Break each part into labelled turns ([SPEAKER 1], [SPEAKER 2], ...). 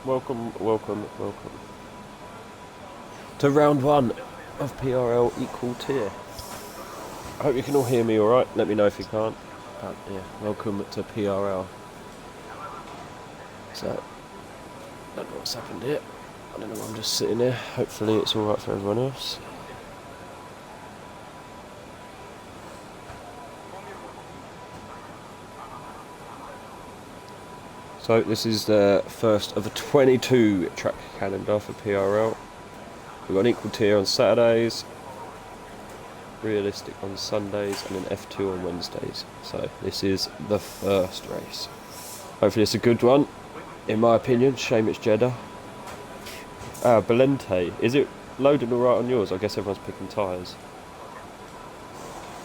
[SPEAKER 1] welcome to round one of PRL equal tier. I hope you can all hear me alright, let me know if you can't. Yeah, welcome to PRL. So, I don't know what's happened here. I don't know, I'm just sitting here. Hopefully it's alright for everyone else. So this is the first of a 22 track calendar for PRL. We've got an equal tier on Saturdays, realistic on Sundays, and an F2 on Wednesdays. So this is the first race. Hopefully it's a good one, in my opinion. Shame it's Jeddah. Belente. Is it loading alright on yours? I guess everyone's picking tyres.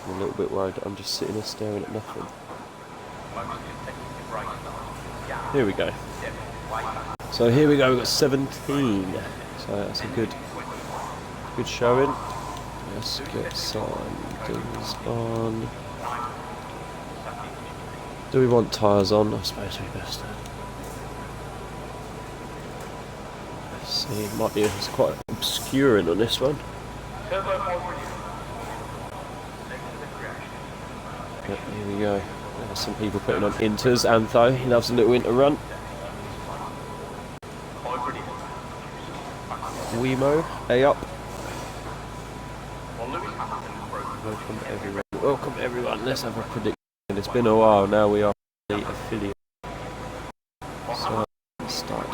[SPEAKER 1] I'm a little bit worried that I'm just sitting here staring at nothing. Here we go. So here we go, we've got 17. So that's a good showing. Let's get some things on. Do we want tyres on? I suppose we best. Let's see, it might be, it's quite obscuring on this one. Yep, here we go. There's some people putting on inters. Antho, he loves a little inter run. Wemo, A up. Welcome everyone, let's have a prediction. It's been a while now, we are the affiliate. So, let's start.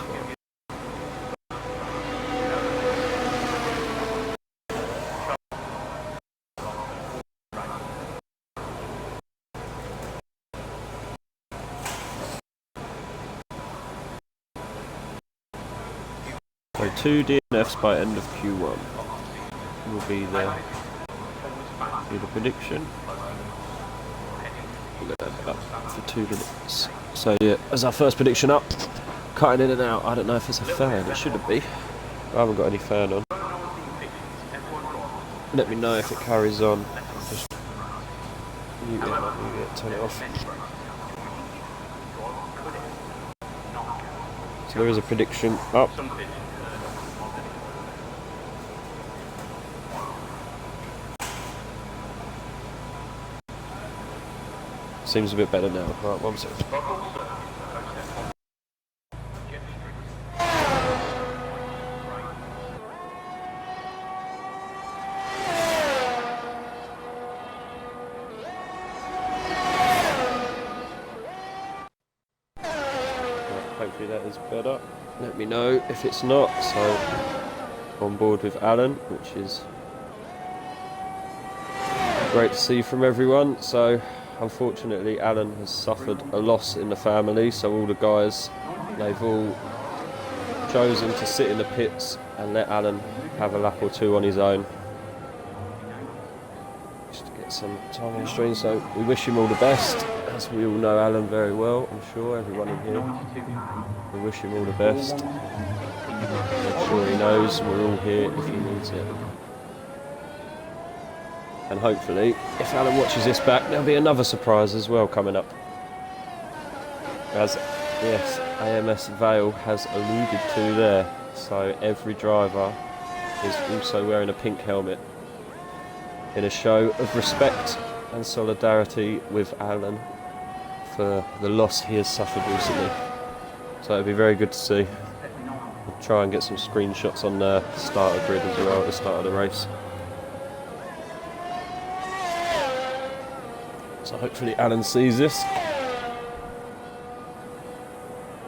[SPEAKER 1] So 2 DNFs by end of Q1 will be the prediction. We'll get that up for 2 minutes. So yeah, as our first prediction up, cutting in and out. I don't know if it's a fan, it shouldn't be. I haven't got any fan on. Let me know if it carries on. Just mute it, turn it off. So there is a prediction up. Seems a bit better now. Right, 1 second. Hopefully that is better. Let me know if it's not. So, on board with Alan, which is great to see from everyone. So, unfortunately, Alan has suffered a loss in the family, so all the guys, they've all chosen to sit in the pits and let Alan have a lap or two on his own. Just to get some time on the stream, so we wish him all the best, as we all know Alan very well, I'm sure, everyone in here. We wish him all the best. I'm sure he knows we're all here if he needs it. And hopefully, if Alan watches this back, there'll be another surprise as well coming up. As, yes, AMS Vale has alluded to there. So every driver is also wearing a pink helmet in a show of respect and solidarity with Alan for the loss he has suffered recently. So it'll be very good to see. We'll try and get some screenshots on the starter grid as well at the start of the race. So hopefully Alan sees this.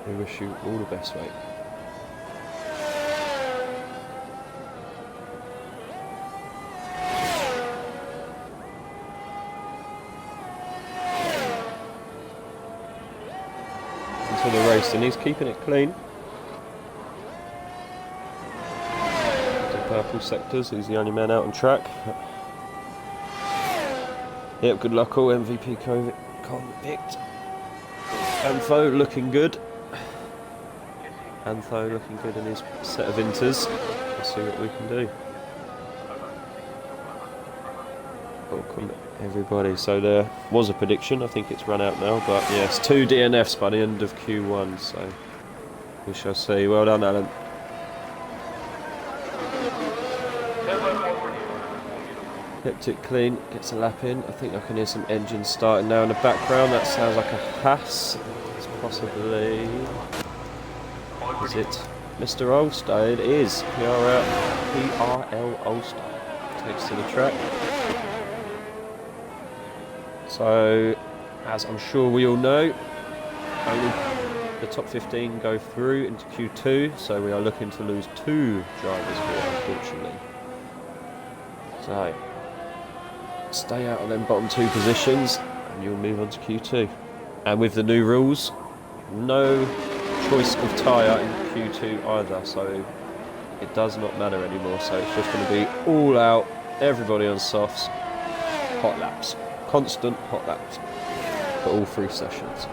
[SPEAKER 1] We wish you all the best, mate. Into the race, and he's keeping it clean. The purple sectors, he's the only man out on track. Yep, good luck all. MVP convict. Antho looking good. Antho looking good in his set of inters. Let's see what we can do. Welcome everybody. So there was a prediction, I think it's run out now, but yes, 2 DNFs by the end of Q1, so We shall see. Well done, Alan. Kept it clean, gets a lap in. I think I can hear some engines starting now in the background. That sounds like a Haas. It's possibly... Is it Mr. Ulster? It is. PRL Ulster takes to the track. So, as I'm sure we all know, only the top 15 go through into Q2, so we are looking to lose 2 drivers here, unfortunately. So, stay out of them bottom 2 positions, and you'll move on to Q2. And with the new rules, no choice of tyre in Q2 either, so it does not matter anymore. So it's just going to be all out, everybody on softs, hot laps. Constant hot laps for all 3 sessions.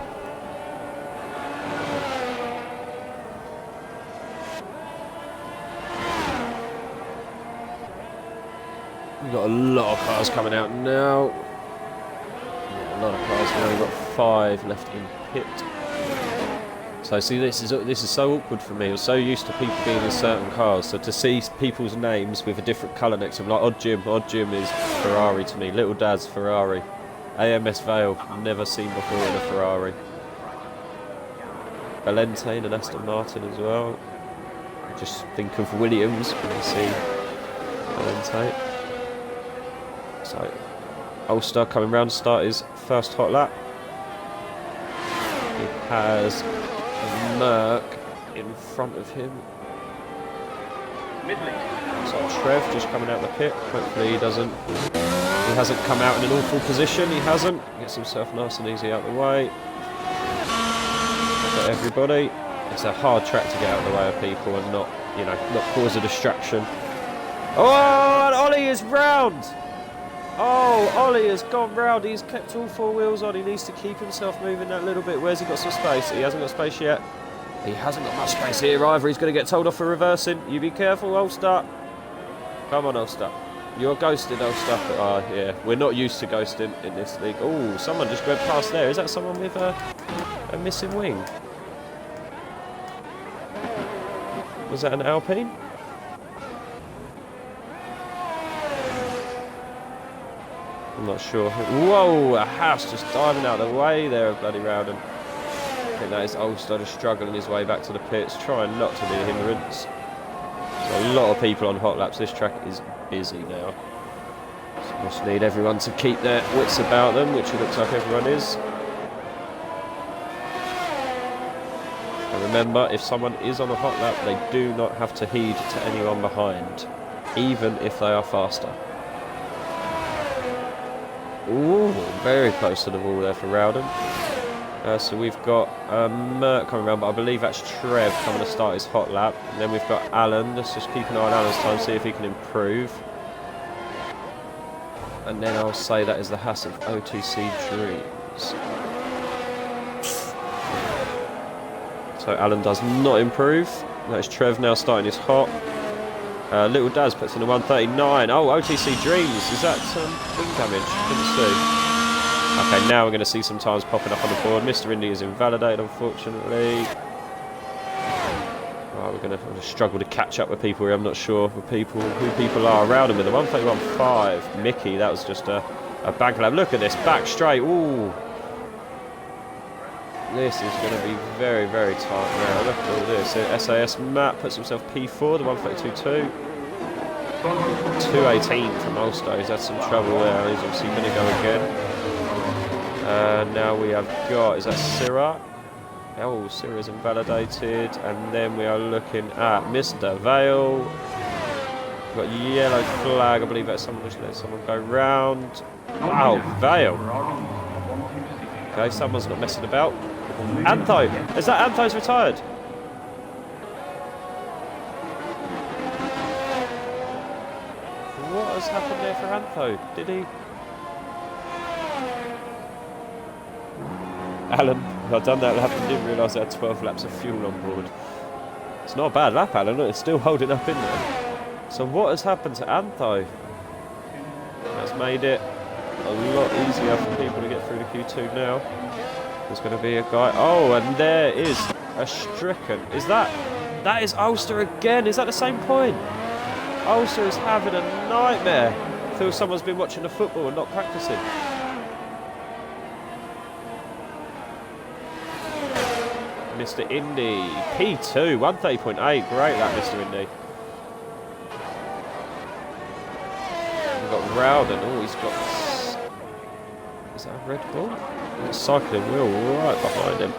[SPEAKER 1] We've got a lot of cars coming out now. Yeah, a lot of cars. We've only got 5 left in pit. So see, this is so awkward for me. I was so used to people being in certain cars. So to see people's names with a different colour next to them, like Odd Jim is Ferrari to me. Little Dad's Ferrari. AMS Vale, never seen before in a Ferrari. Valente and an Aston Martin as well. Just think of Williams when you see Valente. So, Ulster coming round to start his first hot lap. He has a Merc in front of him. So Trev just coming out the pit. Hopefully he hasn't come out in an awful position. He hasn't. Gets himself nice and easy out of the way. Got everybody. It's a hard track to get out of the way of people and not cause a distraction. Oh, and Ollie is round. Oh, Ollie has gone round. He's kept all 4 wheels on. He needs to keep himself moving that little bit. Where's he got some space? He hasn't got space yet. He hasn't got much space here either. He's going to get told off for reversing. You be careful, Ulster. Come on, Ulster. You're ghosted, Ulster. Oh, yeah. We're not used to ghosting in this league. Oh, someone just went past there. Is that someone with a missing wing? Was that an Alpine? I'm not sure. Whoa, a house just diving out of the way there of bloody Rowden. I think that is Ulster just struggling his way back to the pits, trying not to be a hindrance. There's a lot of people on hot laps. This track is busy now. So just need everyone to keep their wits about them, which it looks like everyone is. And remember, if someone is on a hot lap, they do not have to heed to anyone behind, even if they are faster. Ooh, very close to the wall there for Rowden. So we've got Merc coming around, but I believe that's Trev coming to start his hot lap. And then we've got Alan. Let's just keep an eye on Alan's time, see if he can improve. And then I'll say that is the Haas of OTC Dreams. So Alan does not improve. That is Trev now starting his hot. Little Daz puts in a 139. Oh, OTC Dreams. Is that wing damage? Couldn't see. Okay, now we're going to see some times popping up on the board. Mr. Indy is invalidated, unfortunately. Right, we're going to struggle to catch up with people here. I'm not sure who people are around him with a 131.5. Mickey, that was just a bank lab. Look at this, back straight. Ooh. This is going to be very, very tight now. Look at all this. SAS Matt puts himself P4, the 132.2. 218 from Ulster. He's had some trouble there. He's obviously going to go again. Now we have got, is that Syrah? Oh, Syrah's invalidated. And then we are looking at Mr. Vale. We've got yellow flag. I believe that's someone just let someone go round. Wow, Vale. Okay, someone's not messing about. Antho! Is that Antho's retired? What has happened there for Antho? Did he? Alan, I've done that lap and didn't realise I had 12 laps of fuel on board. It's not a bad lap, Alan. Look, it's still holding up in there. So what has happened to Antho? That's made it a lot easier for people to get through the Q2 now. There's going to be a guy. Oh, and there is are stricken. Is that... That is Ulster again. Is that the same point? Ulster is having a nightmare. I feel someone's been watching the football and not practicing. Mr. Indy, P2, 130.8. Great that, Mr. Indy. We've got Rowden. Oh, he's got... Is that a Red Bull? It's cycling wheel right behind him.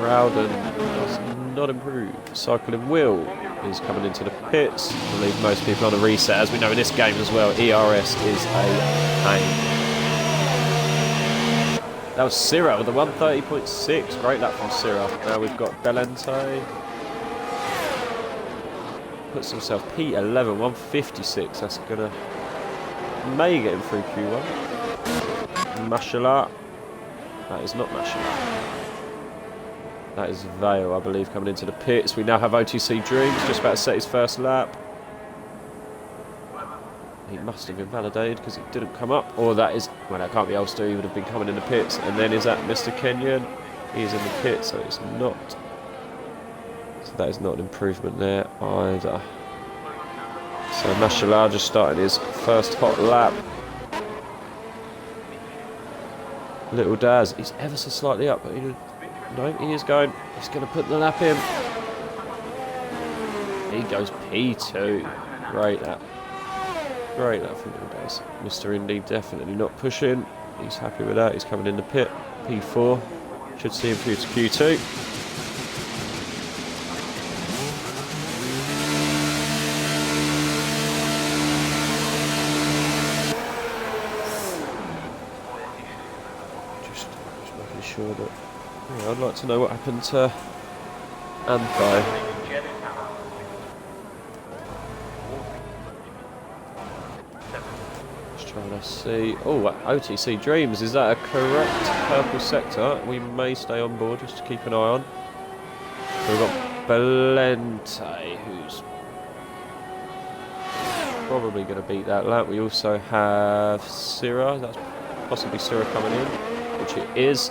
[SPEAKER 1] Rowden does not improve. Cycling wheel is coming into the pits. I believe most people on a reset, as we know in this game as well. ERS is a pain. That was Syrah with a 130.6. Great lap from Syrah. Now we've got Belente. Puts himself P11, 156. That's gonna may get him through Q1. Mashallah. That is not Mashallah. That is Vale, I believe, coming into the pits. We now have OTC Dreams, just about to set his first lap. He must have invalidated because it didn't come up. Or that is, well, that can't be Ulster, he would have been coming in the pits. And then is that Mr. Kenyon? He is in the pits, so it's not. So that is not an improvement there either. So Mashallah just started his first hot lap. Little Daz, he's ever so slightly up, but no, he is going. He's going to put the lap in. He goes P2. Great lap. Great lap from Little Daz. Mr. Indy definitely not pushing. He's happy with that. He's coming in the pit. P4. Should see him through to Q2. Just making sure that... Yeah, I'd like to know what happened to Anthony. Just trying to see. Oh, OTC Dreams. Is that a correct purple sector? We may stay on board just to keep an eye on. So we've got Belente, who's probably going to beat that lap. We also have Syrah. That's possibly Syrah coming in, which it is.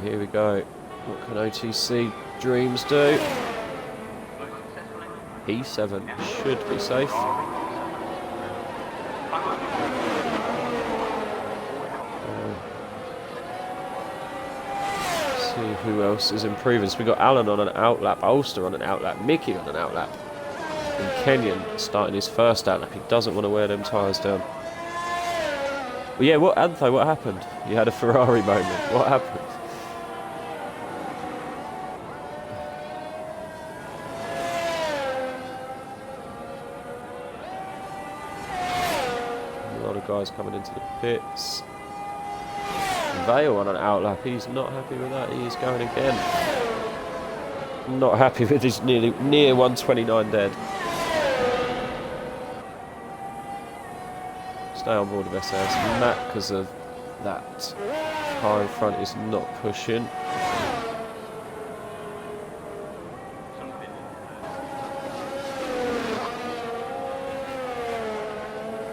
[SPEAKER 1] Here we go. What can OTC Dreams do? P7 should be safe. See who else is improving. So we got Alan on an outlap, Ulster on an outlap, Mickey on an outlap, and Kenyon starting his first outlap. He doesn't want to wear them tyres down. Well, yeah, Antho, what happened? You had a Ferrari moment. What happened? Guys coming into the pits. Vale on an outlap. He's not happy with that. He's going again. Not happy with his near 129 dead. Stay on board of SS. Matt, because of that car in front, is not pushing.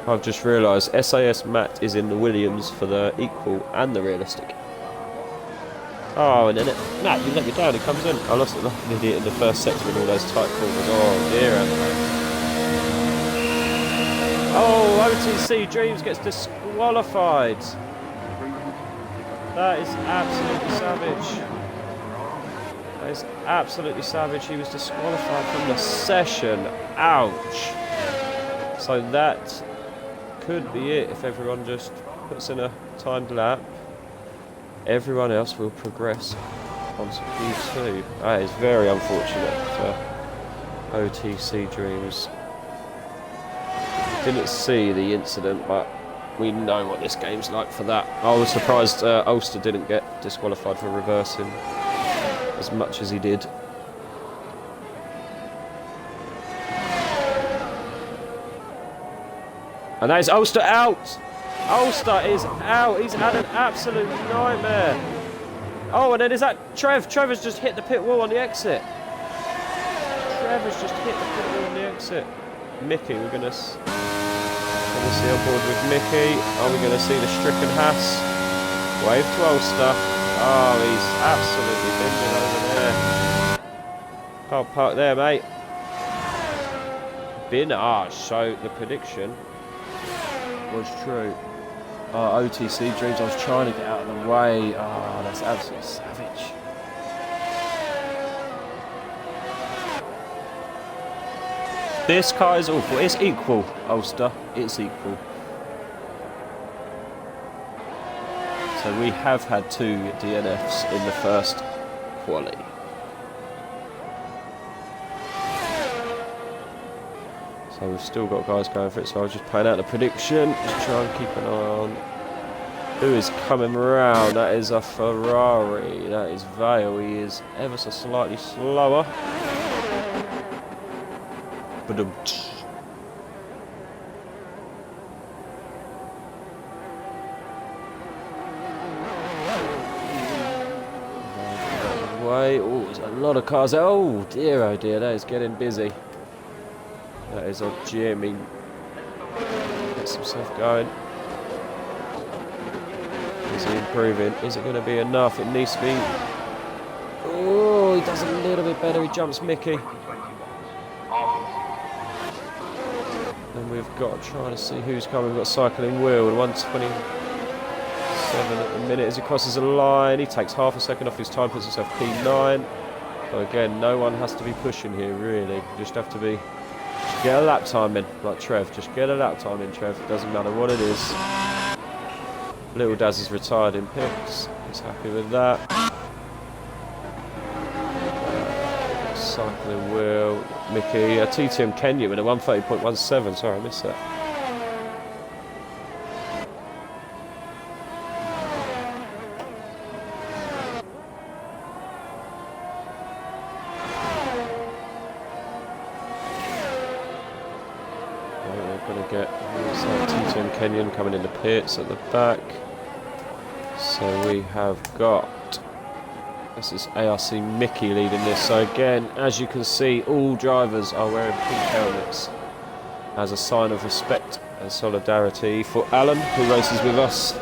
[SPEAKER 1] I've just realised SAS Matt is in the Williams for the equal and the realistic. Oh, and then Matt, you let me down. He comes in. I lost it like an idiot in the first sector with all those tight corners. Oh dear. Oh, OTC Dreams gets disqualified. That is absolutely savage. That is absolutely savage. He was disqualified from the session. Ouch. So that could be it if everyone just puts in a timed lap. Everyone else will progress onto Q2. That is very unfortunate for OTC Dreams. Didn't see the incident, but we know what this game's like for that. I was surprised Ulster didn't get disqualified for reversing as much as he did. And that is Ulster out! Ulster is out! He's had an absolute nightmare! Oh, and then is that Trev? Trevor's just hit the pit wall on the exit. Trevor's just hit the foot on the exit. Mickey, we're going to see on board with Mickey. Are we going to see the stricken Haas? Wave to Ulster. Oh, he's absolutely bending over there. Can't park there, mate. So the prediction was true. Oh, OTC Dreams, I was trying to get out of the way. Oh, that's absolutely savage. This car is awful. It's equal, Ulster. It's equal. So we have had 2 DNFs in the first quali. So we've still got guys going for it. So I was just playing out the prediction. Just try and keep an eye on who is coming around. That is a Ferrari. That is Vale. He is ever so slightly slower. Way. Oh, there's a lot of cars. Oh dear, that is getting busy. That is odd Jim. He gets himself going. Is he improving? Is it going to be enough? It needs to be. Oh, he does a little bit better. He jumps Mickey. And we've got trying to see who's coming. We've got Cycling Wheel, 127 at the minute as he crosses the line. He takes half a second off his time, puts himself P9. So again, no one has to be pushing here, really. You just have to be. Just get a lap time in, like Trev. Just get a lap time in, Trev. It doesn't matter what it is. Little Daz is retired in pits. He's happy with that. Cycling Wheel, Mickey, TTM Kenya with a 130.17. Sorry, I missed that. We're going to get TTM Kenyan coming in the pits at the back. So we have got. This is ARC Mickey leading this. So again, as you can see, all drivers are wearing pink helmets as a sign of respect and solidarity for Alan, who races with us,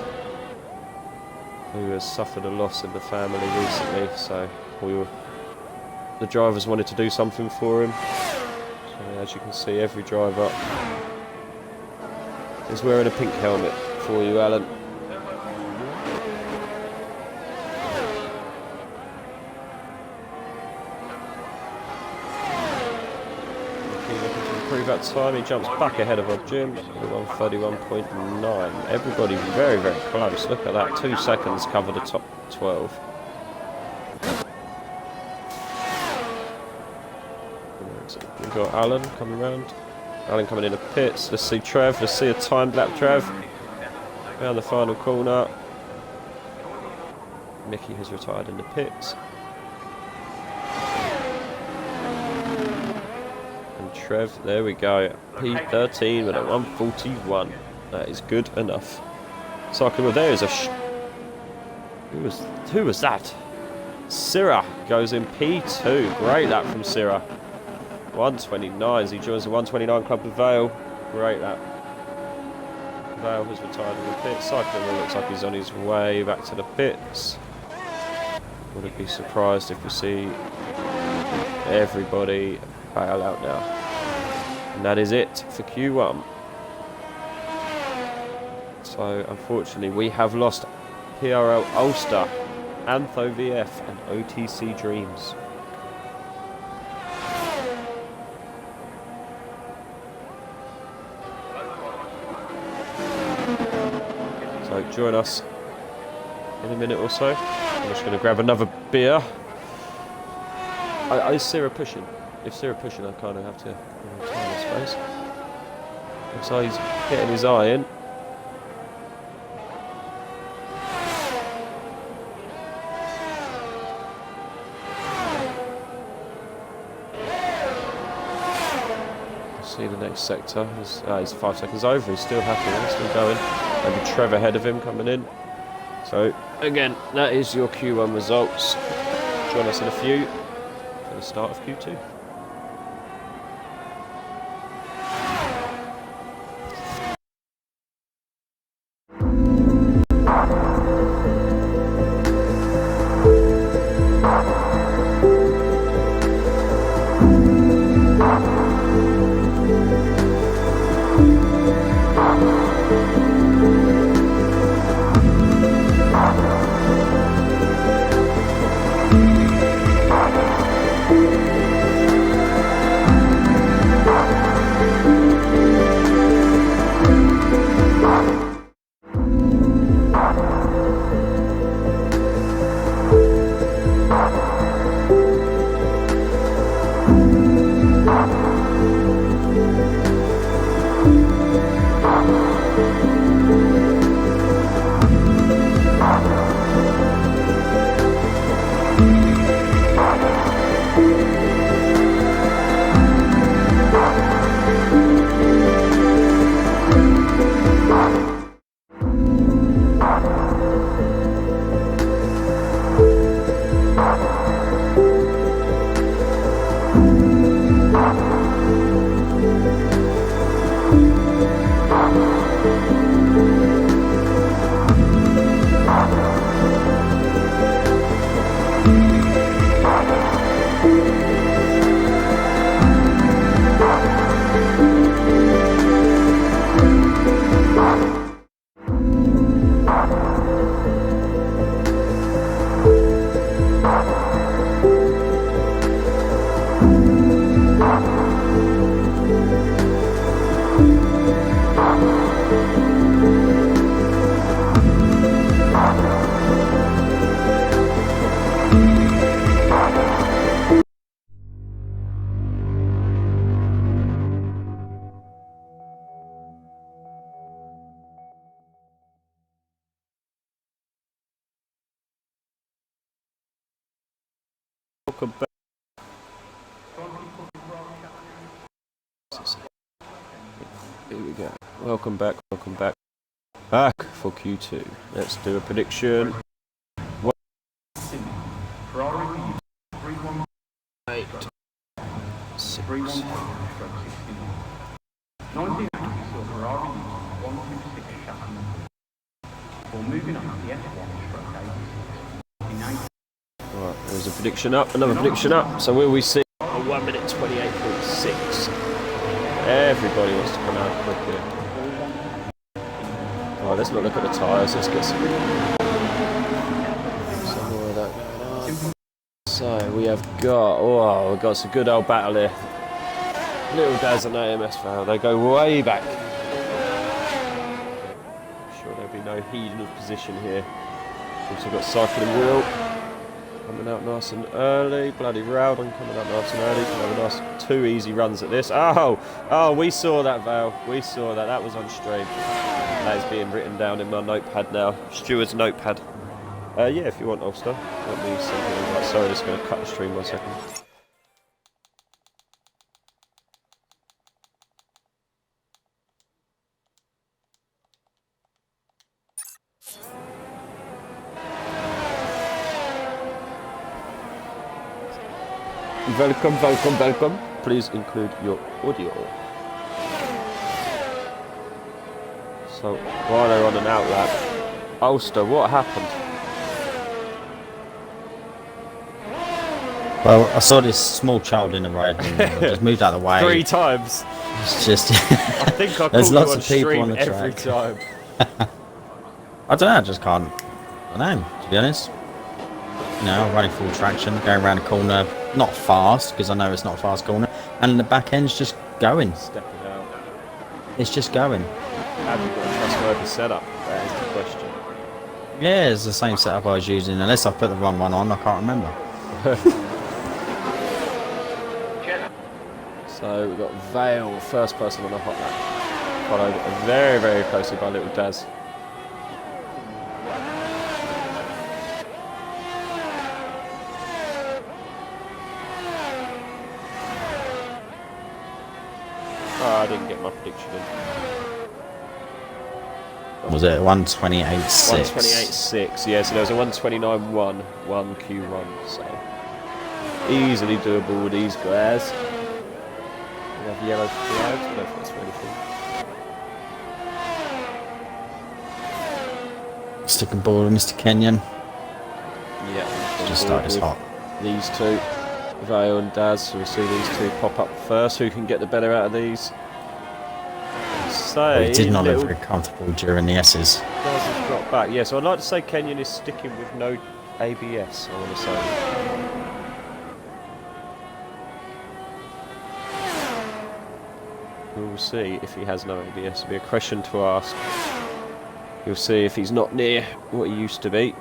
[SPEAKER 1] who has suffered a loss in the family recently. So the drivers wanted to do something for him. So as you can see, every driver is wearing a pink helmet for you, Alan. That time he jumps back ahead of Rob Jim with 131.9. Everybody very, very close. Look at that, 2 seconds cover the top 12. We've got Alan coming round. Alan coming in the pits. Let's see Trev. Let's see a timed lap Trev. Around the final corner. Mickey has retired in the pits. Trev, there we go. P13 with a 141. That is good enough. Cycling, well, there is a. Who was that? Syrah goes in P2. Great lap from Syrah. 129. He joins the 129 club with Vale. Great lap. Vale has retired in the pits. Cycling, well, looks like he's on his way back to the pits. Wouldn't be surprised if we see everybody bail out now. And that is it for Q1. So unfortunately we have lost PRL Ulster, Antho VF and OTC Dreams. So join us in a minute or so. I'm just going to grab another beer. Is Syrah pushing? If Syrah pushing, I kind of have to turn, I suppose. Looks like he's getting his eye in. See the next sector. He's 5 seconds over. He's still happy. He's still going. Maybe Trevor ahead of him coming in. So again, that is your Q1 results. Join us in a few for the start of Q2. welcome back. Here we go. Welcome back, back for Q2. Let's do a prediction. Eight. 6. Right, there's a prediction up, another prediction up. So will we see a 1 minute 28.6? Everybody wants to come out quick here. Right, let's not look at the tyres, let's get some more of that going on. So we have got, we've got some good old battle here. Little Daz and AMS Vale, they go way back. I'm sure there'll be no heeding of position here. Also got Cycling Wheel coming out nice and early. Bloody Rowden coming out nice and early. Can have a nice 2 easy runs at this. Oh, we saw that, Vale. We saw that. That was on stream. That is being written down in my notepad now. Stuart's notepad. Yeah, if you want, Ulster. Let me see. Sorry, just going to cut the stream 1 second. Welcome. Please include your audio. So, while they're on an outlap, Ulster, what happened?
[SPEAKER 2] Well, I saw this small child in the road and I just moved out of the way.
[SPEAKER 1] 3 times.
[SPEAKER 2] It's just...
[SPEAKER 1] I think I
[SPEAKER 2] there's
[SPEAKER 1] caught
[SPEAKER 2] lots
[SPEAKER 1] you on
[SPEAKER 2] of people
[SPEAKER 1] stream
[SPEAKER 2] on the
[SPEAKER 1] every
[SPEAKER 2] track.
[SPEAKER 1] time.
[SPEAKER 2] I don't know, I just can't... I don't know, to be honest. You know, running full traction, going around the corner, not fast, because I know it's not a fast corner, and the back end's just going.
[SPEAKER 1] Stepping out.
[SPEAKER 2] It's just going.
[SPEAKER 1] Have you got a trustworthy setup? That is the question.
[SPEAKER 2] Yeah, it's the same setup I was using, unless I put the wrong one on, I can't remember.
[SPEAKER 1] So we've got Vale, first person on the hot lap, followed very, very closely by Little Daz. Oh, I didn't get my prediction in.
[SPEAKER 2] Was it 128.6?
[SPEAKER 1] 128.6, yeah, so there was a 129.1, 1 Q1, so easily doable with these guys. We have yellow flags, I don't know if that's for anything.
[SPEAKER 2] Sticking ball with Mr. Kenyon.
[SPEAKER 1] Yeah.
[SPEAKER 2] Just started his hot.
[SPEAKER 1] These two, Vale and Daz, so we'll see these two pop up first. Who can get the better out of these?
[SPEAKER 2] Well, he did not look very comfortable during the S's.
[SPEAKER 1] Daz has got back. Yeah, so I'd like to say Kenyon is sticking with no ABS, I want to say. We'll see if he has no ABS. It'll be a question to ask. You'll see if he's not near what he used to be.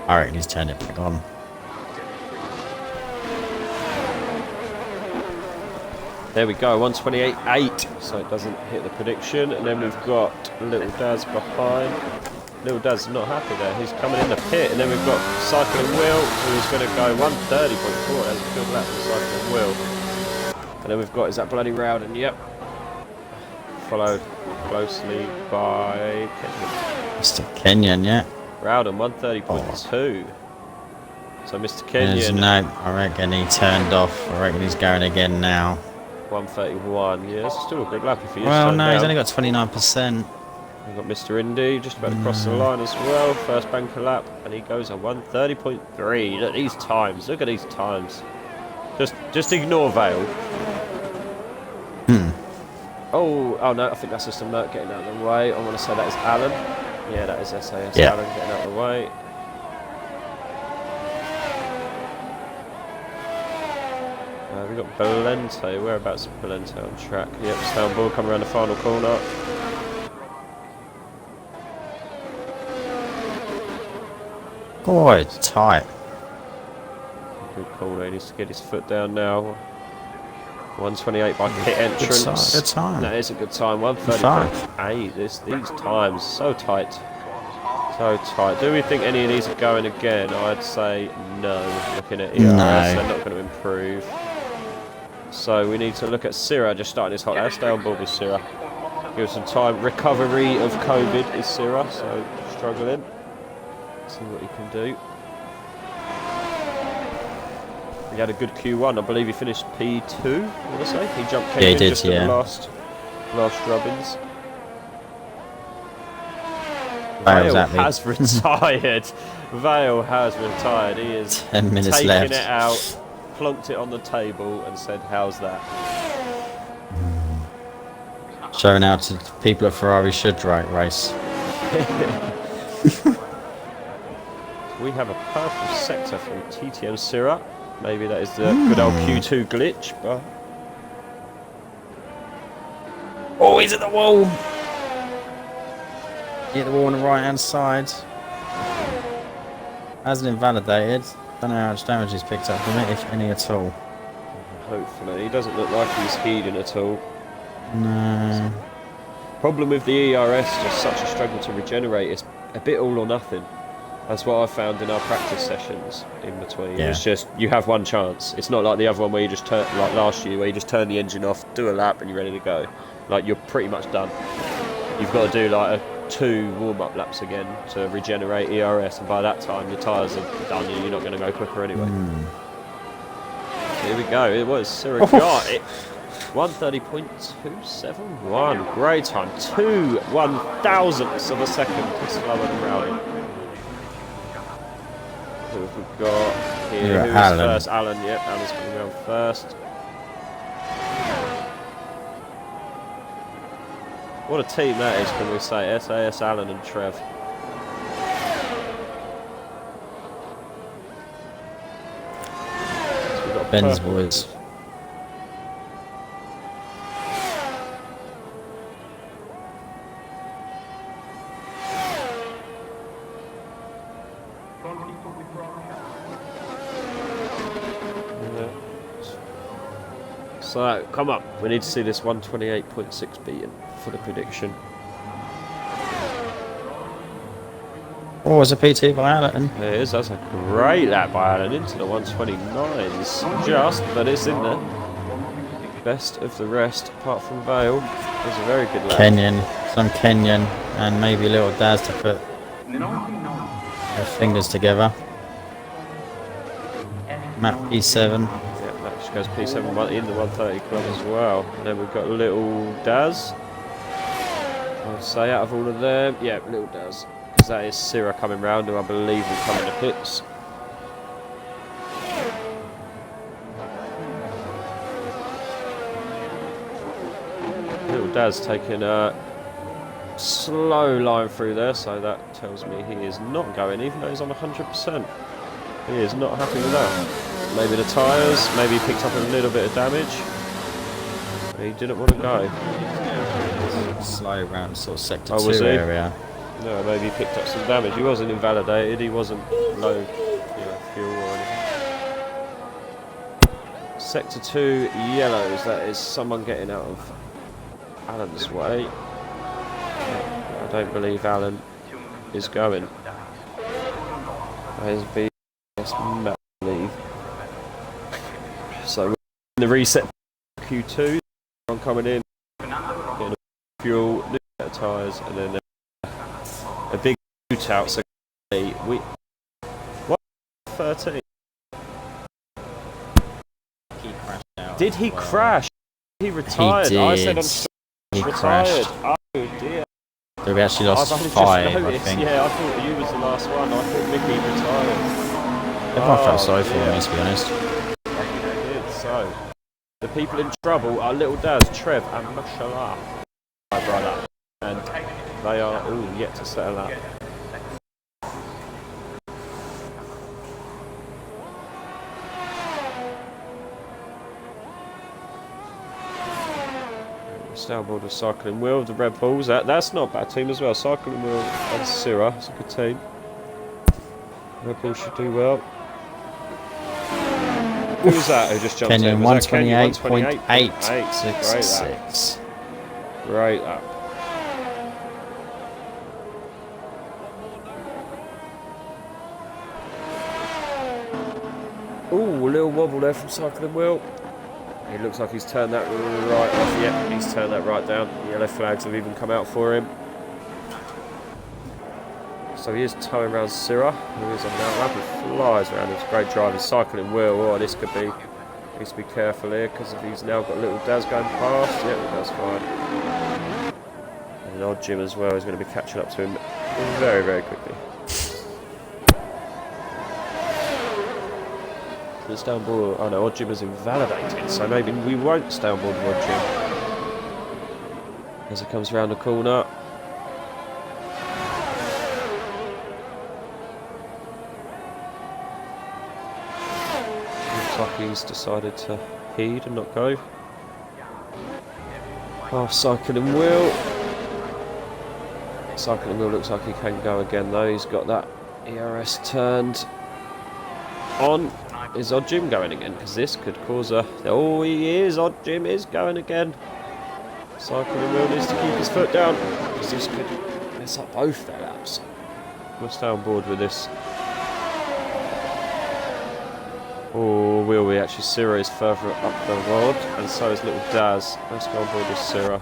[SPEAKER 2] I reckon he's turned it back on.
[SPEAKER 1] There we go, 128.8, so it doesn't hit the prediction. And then we've got Little Daz behind. Little Daz not happy there, he's coming in the pit. And then we've got Cycling Wheel, who's going to go 130.4. That's a good lap for Cycling Wheel. And then we've got, is that bloody Rowden? Yep. Followed closely by Kenyon.
[SPEAKER 2] Mr. Kenyon, yeah.
[SPEAKER 1] Rowden, 130.2. So Mr. Kenyon...
[SPEAKER 2] No, I reckon he turned off. I reckon he's going again now.
[SPEAKER 1] 131, yeah, it's still a good lap if he is.
[SPEAKER 2] Well, no, he's only got 29%.
[SPEAKER 1] We've got Mr. Indy just about to cross the line as well. First banker lap, and he goes at 130.3. Look at these times. Look at these times. Just ignore Vale. Oh no, I think that's just a Mert getting out of the way. I want to say that is Alan. Yeah, that is SAS.
[SPEAKER 2] Yeah.
[SPEAKER 1] Alan getting out of the way. We've got Belente. Whereabouts is Belente on track? Yep, Stownball coming around the final corner.
[SPEAKER 2] Oh, it's tight.
[SPEAKER 1] Good corner. He needs to get his foot down now. 128 by pit entrance.
[SPEAKER 2] Good time.
[SPEAKER 1] That is a good time. 130.8. These times so tight. So tight. Do we think any of these are going again? I'd say no. Looking at ERS,
[SPEAKER 2] No.
[SPEAKER 1] they're not going to improve. So we need to look at Syrah just starting his hot lap. Stay on board with Syrah. Give us some time. Recovery of COVID is Syrah, so struggling. See what he can do. He had a good Q1. I believe he finished P2, I want to say. He jumped Kenyon
[SPEAKER 2] he did,
[SPEAKER 1] just at the last rubbings. Vale has retired. Vale has retired. He is
[SPEAKER 2] 10 minutes
[SPEAKER 1] taking
[SPEAKER 2] left.
[SPEAKER 1] it out, plonked it on the table and said, how's that?
[SPEAKER 2] Showing out to people at Ferrari should race.
[SPEAKER 1] We have a purple sector from TTM Syrah. Maybe that is the good old Q2 glitch, but...
[SPEAKER 2] Oh, he's at the wall! Hit the wall on the right hand side. Hasn't invalidated. Don't know how much damage he's picked up from it, if any at all.
[SPEAKER 1] Hopefully. He doesn't look like he's heeding at all.
[SPEAKER 2] No.
[SPEAKER 1] Problem with the ERS, just such a struggle to regenerate. It's a bit all or nothing. That's what I found in our practice sessions in between.
[SPEAKER 2] Yeah.
[SPEAKER 1] It's just, you have one chance. It's not like the other one where you just turn, like last year, where you just turn the engine off, do a lap and you're ready to go. Like, you're pretty much done. You've got to do like 2 warm-up laps again to regenerate ERS, and by that time your tyres are done and you're not going to go quicker anyway. Here we go. It was Syrah got it. 1:30.271. Great time. 2 1,000ths of a second slower than Rowley. Who have we got here? Who's first? Alan. Yep, Alan's coming around first. What a team that is, can we say? SAS, Alan and Trev. So we've got
[SPEAKER 2] Ben's
[SPEAKER 1] purple.
[SPEAKER 2] boys.
[SPEAKER 1] So, come up. We need to see this 128.6 beaten for the prediction.
[SPEAKER 2] Oh, it's a PT by Alan.
[SPEAKER 1] There it is. That's a great lap by Alan into the 129s. Just, but it's in there. Best of the rest, apart from Vale. It was a very good lap.
[SPEAKER 2] Kenyon, some Kenyon, and maybe little Daz to put their fingers together. Map P7.
[SPEAKER 1] She goes P7 in the 130 club as well. And then we've got Little Daz. I'd say out of all of them, yeah, Little Daz. Because that is Syrah coming round, who I believe will come in the pits. Little Daz taking a slow line through there, so that tells me he is not going, even though he's on 100%. He is not happy with that. Maybe the tyres, maybe he picked up a little bit of damage. He didn't want to go.
[SPEAKER 2] Slow round sort of sector
[SPEAKER 1] Oh, was
[SPEAKER 2] 2
[SPEAKER 1] he?
[SPEAKER 2] area.
[SPEAKER 1] No, maybe he picked up some damage. He wasn't invalidated, he wasn't low fuel or anything. Sector 2 yellows, that is someone getting out of Alan's way. I don't believe Alan is going. That is BS Matt, I believe. So we're in the reset Q2, one coming in, getting a fuel, new set of tyres, and then a big shootout. So we 13.
[SPEAKER 2] He crashed out.
[SPEAKER 1] Did he crash? He retired.
[SPEAKER 2] He
[SPEAKER 1] I said
[SPEAKER 2] did.
[SPEAKER 1] I'm
[SPEAKER 2] He
[SPEAKER 1] retired.
[SPEAKER 2] crashed.
[SPEAKER 1] Oh dear.
[SPEAKER 2] So we actually lost
[SPEAKER 1] I've only
[SPEAKER 2] 5,
[SPEAKER 1] just
[SPEAKER 2] I
[SPEAKER 1] noticed.
[SPEAKER 2] think.
[SPEAKER 1] Yeah, I thought you was the last one. I thought Mickey retired.
[SPEAKER 2] Everyone felt sorry for me, to be honest.
[SPEAKER 1] So, the people in trouble are Little Daz, Trev, and Mashallah, my brother, and they are all yet to settle up. Stalboard of Cycling Wheel, the Red Bulls. That's not a bad team as well. Cycling Wheel and Syrah, it's a good team. Red Bulls should do well. Who was that who just jumped
[SPEAKER 2] Kenyon
[SPEAKER 1] in?
[SPEAKER 2] 128.866.
[SPEAKER 1] Great lap. Ooh, a little wobble there from Cycling Will. It looks like he's turned that right off. Yep, he's turned that right down. Yellow flags have even come out for him. So he is towing around Syrah, who is on an outlap. He flies around. It's great driving. Cycling Will. Oh, this could be. Needs to be careful here because if he's now got little Daz going past. Yep, that's fine. And Odd Jim as well is going to be catching up to him very, very quickly. The stay on board. Oh no, Odd Jim is invalidated, so maybe we won't stay on board with Odd Jim. As it comes around the corner. Looks like he's decided to heed and not go. Oh, Cycling Will. Cycling Will looks like he can go again though. He's got that ERS turned on. Is Odd Jim going again? Because this could cause a... Oh, he is. Odd Jim is going again. Cycling Will needs to keep his foot down. Because this could mess up both their laps. We'll stay on board with this. Oh, will we? Actually, Syrah is further up the rod. And so is little Daz. Let's go on board with Syrah.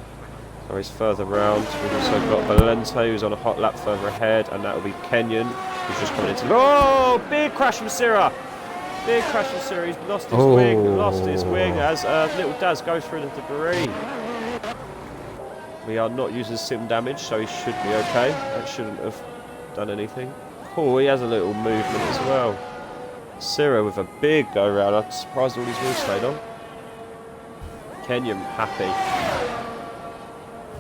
[SPEAKER 1] So he's further round. We've also got Valente, who's on a hot lap further ahead. And that will be Kenyon, who's just coming into... Oh, big crash from Syrah. Big crash in series, lost his wing as little Daz goes through the debris. We are not using sim damage, so he should be okay. That shouldn't have done anything. Oh, he has a little movement as well. Syrah with a big go round. I'm surprised all his wheels stayed on. Kenyon happy.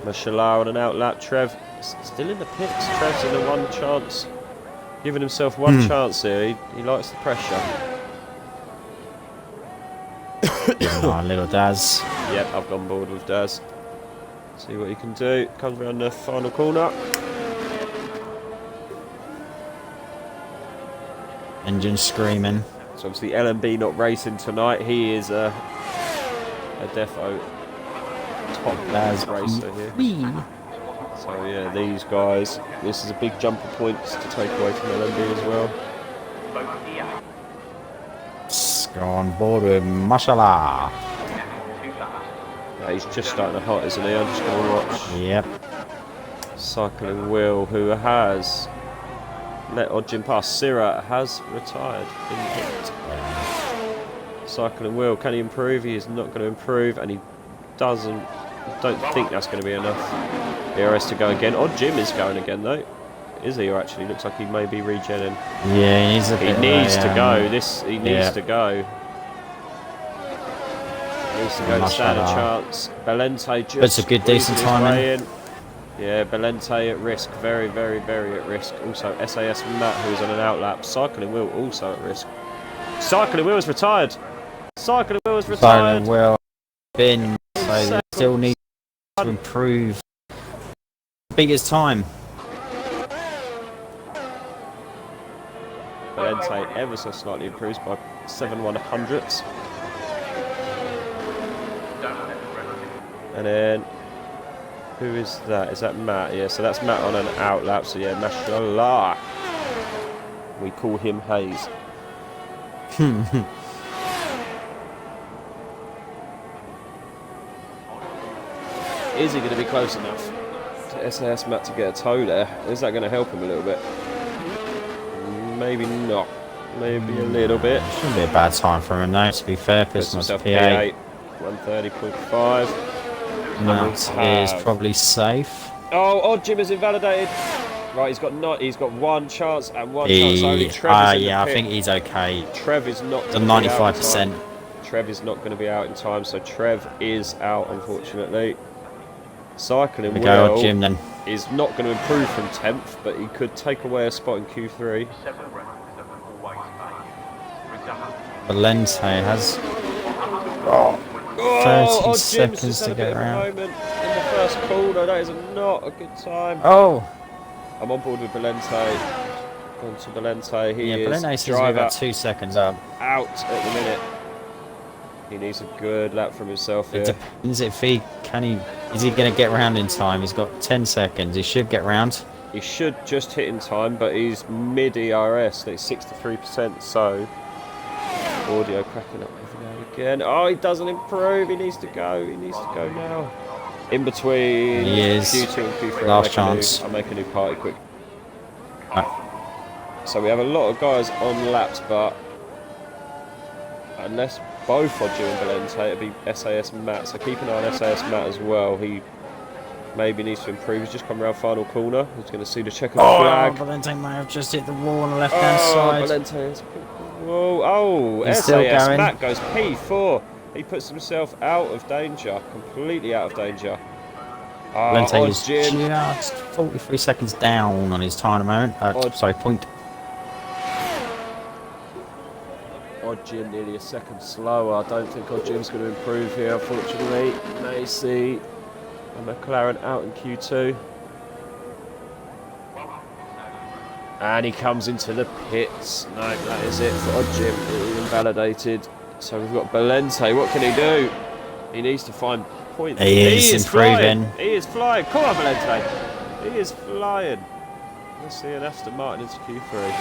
[SPEAKER 1] Mashallah on an outlap. Trev still in the pits. Trev's in the one chance. Giving himself one chance here. He likes the pressure.
[SPEAKER 2] Little Daz.
[SPEAKER 1] Yep, I've gone board with Daz. See what he can do. Comes around the final corner.
[SPEAKER 2] Engine screaming.
[SPEAKER 1] So obviously LMB not racing tonight. He is a defo top
[SPEAKER 2] Daz
[SPEAKER 1] racer here. So yeah, these guys. This is a big jump of points to take away from LMB as well.
[SPEAKER 2] Go on board with Mashallah.
[SPEAKER 1] Yeah, he's just starting to hot, isn't he? I'm just going to watch.
[SPEAKER 2] Yep.
[SPEAKER 1] Cycling Will, who has let Odd Jim pass. Syrah has retired in the pit. Cycling Will, can he improve? He is not going to improve, and he don't think that's going to be enough. ERS to go again. Odd Jim is going again though. Is he? Or actually looks like he may be regenning.
[SPEAKER 2] Yeah, he needs a bit.
[SPEAKER 1] He needs to go. He needs to go. He needs to go to stand a chance. Valente just
[SPEAKER 2] puts a good decent time in.
[SPEAKER 1] Yeah, Valente at risk. Very, very, very at risk. Also SAS Matt, who's on an outlap. Cycling Will also at risk. Cycling Will is retired. Cycling Will is retired.
[SPEAKER 2] Cycling Will been, so they still need to improve. Biggest time.
[SPEAKER 1] Valente ever so slightly improves by 7/100ths. And then, who is that? Is that Matt? Yeah, so that's Matt on an outlap. So yeah, mashallah. We call him Hayes. Is he going to be close enough to SAS Matt to get a toe there? Is that going to help him a little bit? Maybe not. Maybe a little bit.
[SPEAKER 2] Shouldn't be a bad time for him though, to be fair.
[SPEAKER 1] Puts himself P8. 130.5.
[SPEAKER 2] Matt is probably safe.
[SPEAKER 1] Oh, Odd Jim is invalidated. Right, he's got one chance and one chance only. Trev is in the
[SPEAKER 2] I
[SPEAKER 1] pit.
[SPEAKER 2] think he's okay.
[SPEAKER 1] Trev is not.
[SPEAKER 2] The 95%.
[SPEAKER 1] Trev is not going to be out in time, so Trev is out unfortunately. Cycling Will
[SPEAKER 2] Jim, then.
[SPEAKER 1] Is not going to improve from 10th, but he could take away a spot in Q3.
[SPEAKER 2] Valente has 30 seconds to get around.
[SPEAKER 1] In the first corner, that is not a good time.
[SPEAKER 2] Oh!
[SPEAKER 1] I'm on board with Valente. On to Valente. He is
[SPEAKER 2] Valente seems to be about 2 seconds up.
[SPEAKER 1] Out at the minute. He needs a good lap from himself here.
[SPEAKER 2] It depends if he is he going to get round in time. He's got 10 seconds. He should get round.
[SPEAKER 1] He should just hit in time, but he's mid ERS. That's 63%. So Audio cracking up every now and again. Oh, he doesn't improve. He needs to go. He needs to go now. In between
[SPEAKER 2] He is.
[SPEAKER 1] Q2 and Q3,
[SPEAKER 2] Last chance.
[SPEAKER 1] I'll make a new party quick.
[SPEAKER 2] Right.
[SPEAKER 1] So we have a lot of guys on laps, but unless both Odju and Valente, it'll be SAS Matt. So keep an eye on SAS Matt as well. He maybe needs to improve. He's just come around final corner. He's going to see the checkered flag.
[SPEAKER 2] Valente may have just hit the wall on the left-hand side.
[SPEAKER 1] Valente has hit the wall. Oh,
[SPEAKER 2] He's
[SPEAKER 1] SAS
[SPEAKER 2] still going.
[SPEAKER 1] Matt goes P4. He puts himself out of danger, completely out of danger.
[SPEAKER 2] Valente is just 43 seconds down on his time moment. Point.
[SPEAKER 1] Odjin nearly a second slower. I don't think Odjin's going to improve here, unfortunately. May see a McLaren out in Q2. And he comes into the pits. No, that is it for Odjin. Invalidated. So we've got Valente. What can he do? He needs to find points.
[SPEAKER 2] He is improving.
[SPEAKER 1] Flying. He is flying. Come on, Valente. He is flying. Let's see an Aston Martin into Q3.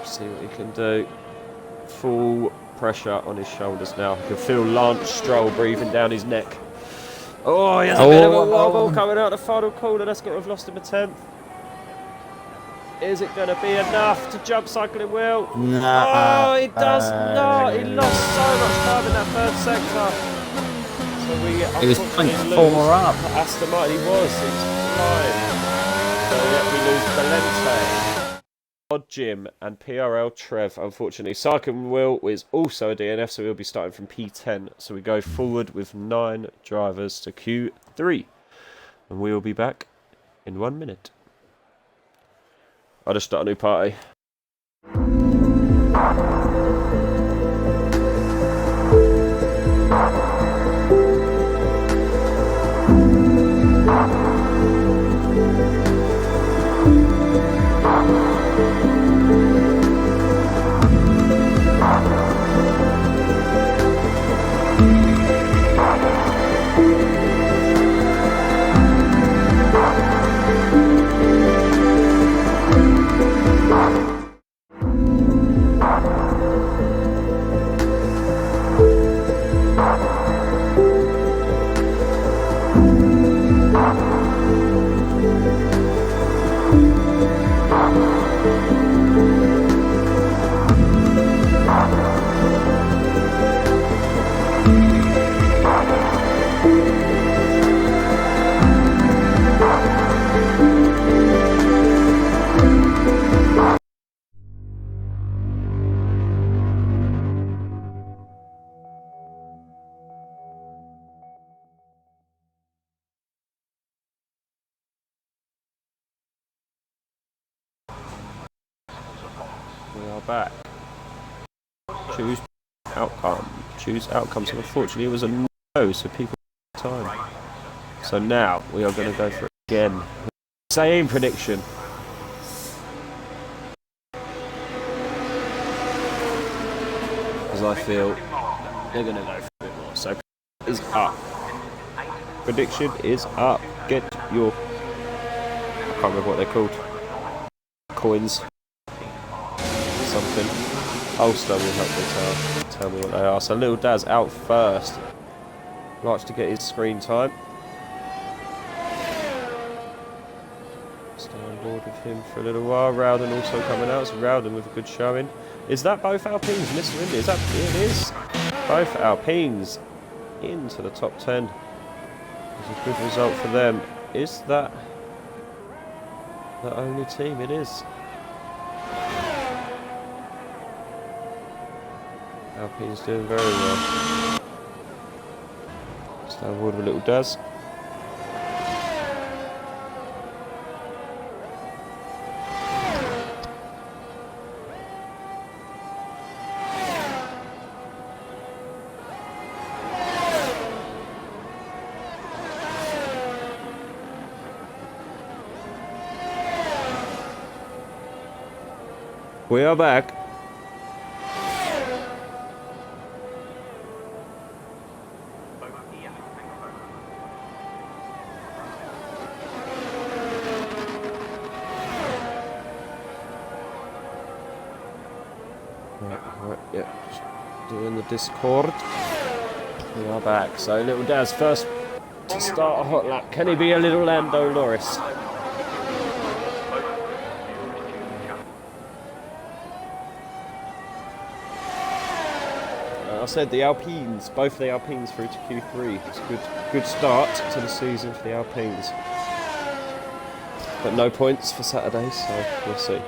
[SPEAKER 1] See what he can do. Full pressure on his shoulders now. You can feel Lance Stroll breathing down his neck. Oh, he has a bit of a wobble coming out the final corner. That's got to have lost him a 10th. Is it going to be enough to jump cycling wheel?
[SPEAKER 2] No.
[SPEAKER 1] Oh, he does not. He lost so much time in that third sector. So we
[SPEAKER 2] he was 0.4 up.
[SPEAKER 1] Aston Martin, he was. He's flying. So yeah, we lose Valente. Odjin and PRL Trev, unfortunately. Cycling wheel is also a DNF, so we'll be starting from P10. So we go forward with 9 drivers to Q3. And we will be back in 1 minute. I'll just start a new party. We are back. Choose outcome. Choose outcomes. Unfortunately, it was a no, so people had time. So now we are going to go for it again. Same prediction. Because I feel they're going to go for a bit more. So is up. Prediction is up. Get your... I can't remember what they're called. Coins. Something. Ulster will help me tell me what they are. So Little Daz out first. Likes to get his screen time. Stay on board with him for a little while. Rowden also coming out. So Rowden with a good showing. Is that both Alpines, Mr. Indy? Is that it? Is both Alpines into the top 10. It's a good result for them. Is that the only team? It is. Alpine's doing very well. Stay on board with Little Daz. We are back. Right, yeah, just doing the Discord. We are back. So little Daz first to start a hot lap. Can he be a little Lando Norris? I said the Alpines, both the Alpines through to Q3. It's a good start to the season for the Alpines. But no points for Saturday, so we'll see.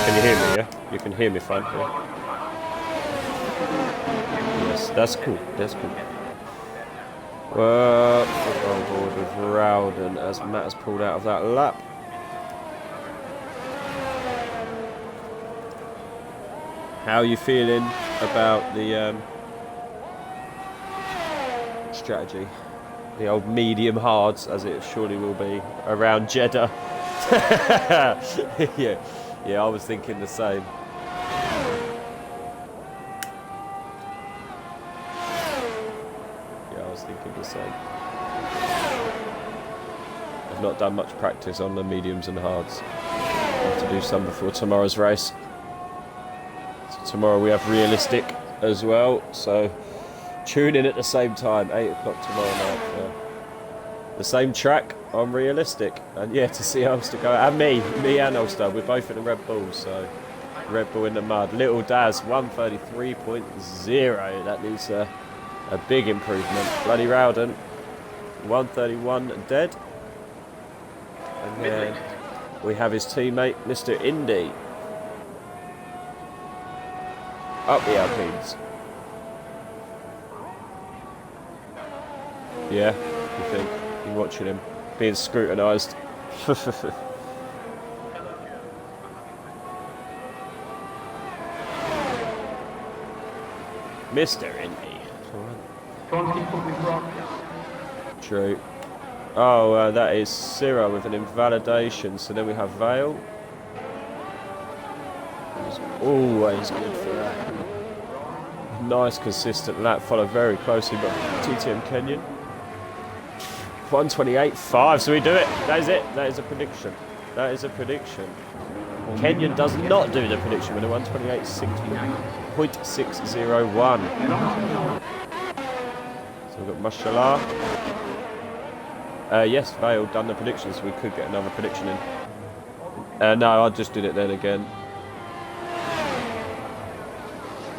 [SPEAKER 1] Can you hear me, yeah? You can hear me fine, yeah? Yes, that's cool, that's cool. Well, we're on board with Rowden as Matt has pulled out of that lap. How are you feeling about the strategy? The old medium hards, as it surely will be, around Jeddah. Yeah, I was thinking the same. The same. I've not done much practice on the mediums and hards. I'll have to do some before tomorrow's race. So tomorrow we have realistic as well, so tune in at the same time, 8 o'clock tomorrow night for the same track on realistic. And yeah, to see Ulster go, and me and Ulster, we're both in the Red Bull, so Red Bull in the mud. Little Daz 133.0, that needs a big improvement. Bloody Rowden, 131 dead. And then we have his teammate, Mr. Indy. Up the Alpines. Yeah, you think? You're watching him being scrutinised. Mr. Indy. True. Oh, that is Syrah with an invalidation. So then we have Vale. He's always good for that. Nice, consistent lap. Followed very closely by TTM Kenyon. 128.5. So we do it. That is it. That is a prediction. That is a prediction. Kenyon does not do the prediction with a 128.601. So we've got Mashallah. Yes, Vale done the prediction, so we could get another prediction in. No, I just did it then again.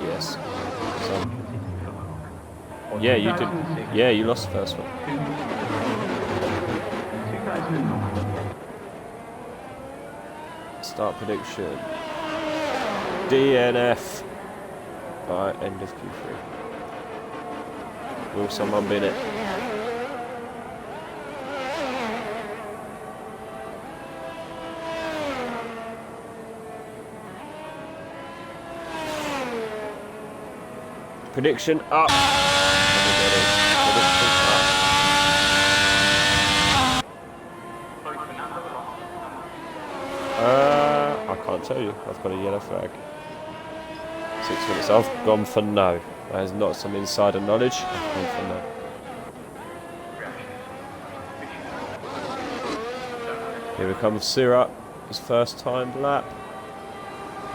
[SPEAKER 1] Yes. So, yeah, you did. Yeah, you lost the first one. Start prediction. DNF by end of Q3. Will someone bin it? Prediction up. I can't tell you. I've got a yellow flag. 6 minutes. I've gone for no. That is not some insider knowledge. I've gone for no. Here comes Syrah. His first time lap.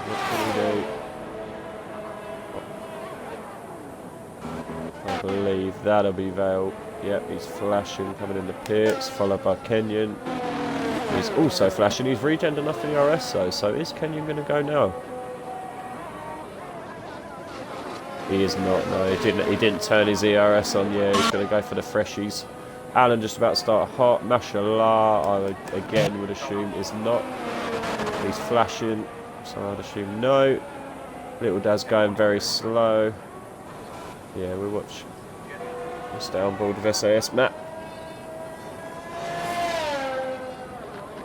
[SPEAKER 1] What can he do? I believe that'll be Vale. Yep, he's flashing, coming in the pits, followed by Kenyon. He's also flashing. He's regened enough for the RS though, so is Kenyon going to go now? He is not. No, he didn't turn his ERS on. Yeah, he's going to go for the freshies. Alan just about to start hot. Mashallah, I again would assume is not. He's flashing, so I'd assume no. Little Daz going very slow. Yeah, we'll stay on board with SAS, Matt.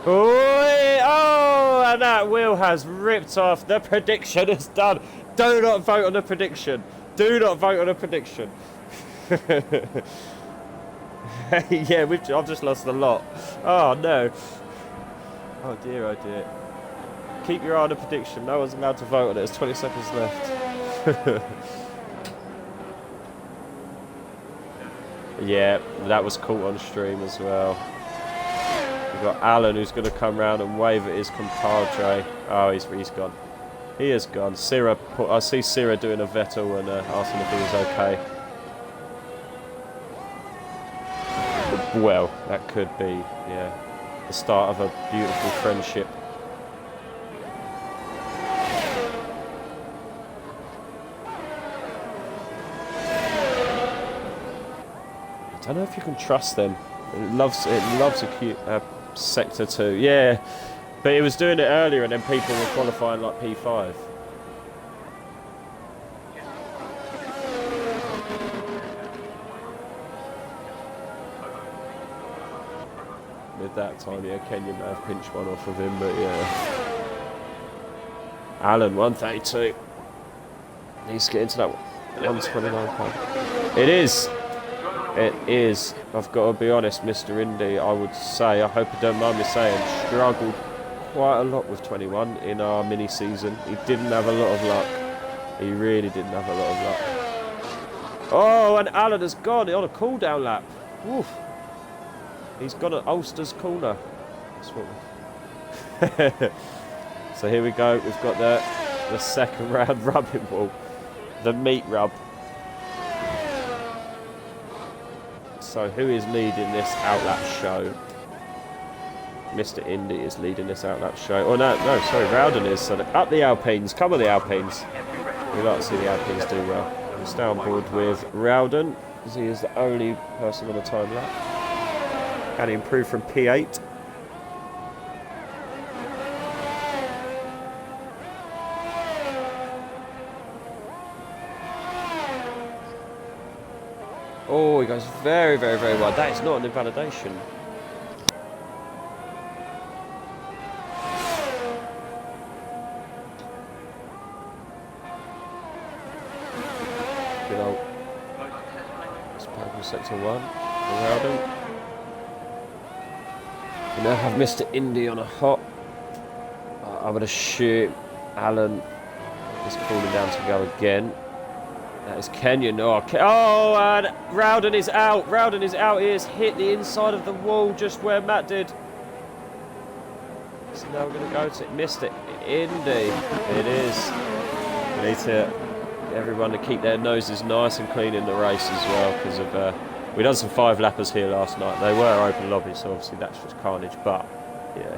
[SPEAKER 1] Oh, and that wheel has ripped off. The prediction is done. Do not vote on the prediction. Do not vote on the prediction. Yeah, I've just lost a lot. Oh, no. Oh, dear, oh, dear. Keep your eye on the prediction. No one's allowed to vote on it. There's 20 seconds left. Yeah, that was caught on stream as well. We've got Alan who's going to come round and wave at his compadre. Oh, he's gone. He is gone. I see Sierra doing a Vettel and asking if he was okay. Well, that could be, yeah, the start of a beautiful friendship. I don't know if you can trust them. It loves a sector 2. Yeah, but it was doing it earlier and then people were qualifying like P5. With that time, yeah, Kenyon may have pinched one off of him, but yeah. Alan, 132. Needs to get into that 129 point. It is. It is. I've got to be honest, Mr. Indy, I would say, I hope you don't mind me saying, struggled quite a lot with 21 in our mini-season. He didn't have a lot of luck. He really didn't have a lot of luck. Oh, and Alan has gone on a cool-down lap. Woof. He's got an Ulster's corner. That's what so here we go. We've got the second round rubbing wall. The meat rub. So who is leading this outlap show? Mr. Indy is leading this outlap show. Oh no, sorry, Rowden is. So up the Alpines. Come on the Alpines. We like to see the Alpines do well. We'll stay on board with Rowden, because he is the only person on a time lap. Can he improve from P8? Oh, he goes very, very, very wide. That is not an invalidation. Good old sector 1. Rowden. We now have Mr. Indy on a hot. I would assume Alan is cooling down to go again. That is Kenyon. Oh, and Rowden is out. Rowden is out. He has hit the inside of the wall just where Matt did. So now we're going to go to Mr. Indy. It is. We need to everyone to keep their noses nice and clean in the race as well, because of we done some 5-lappers here last night. They were open lobby, so obviously that's just carnage. But yeah,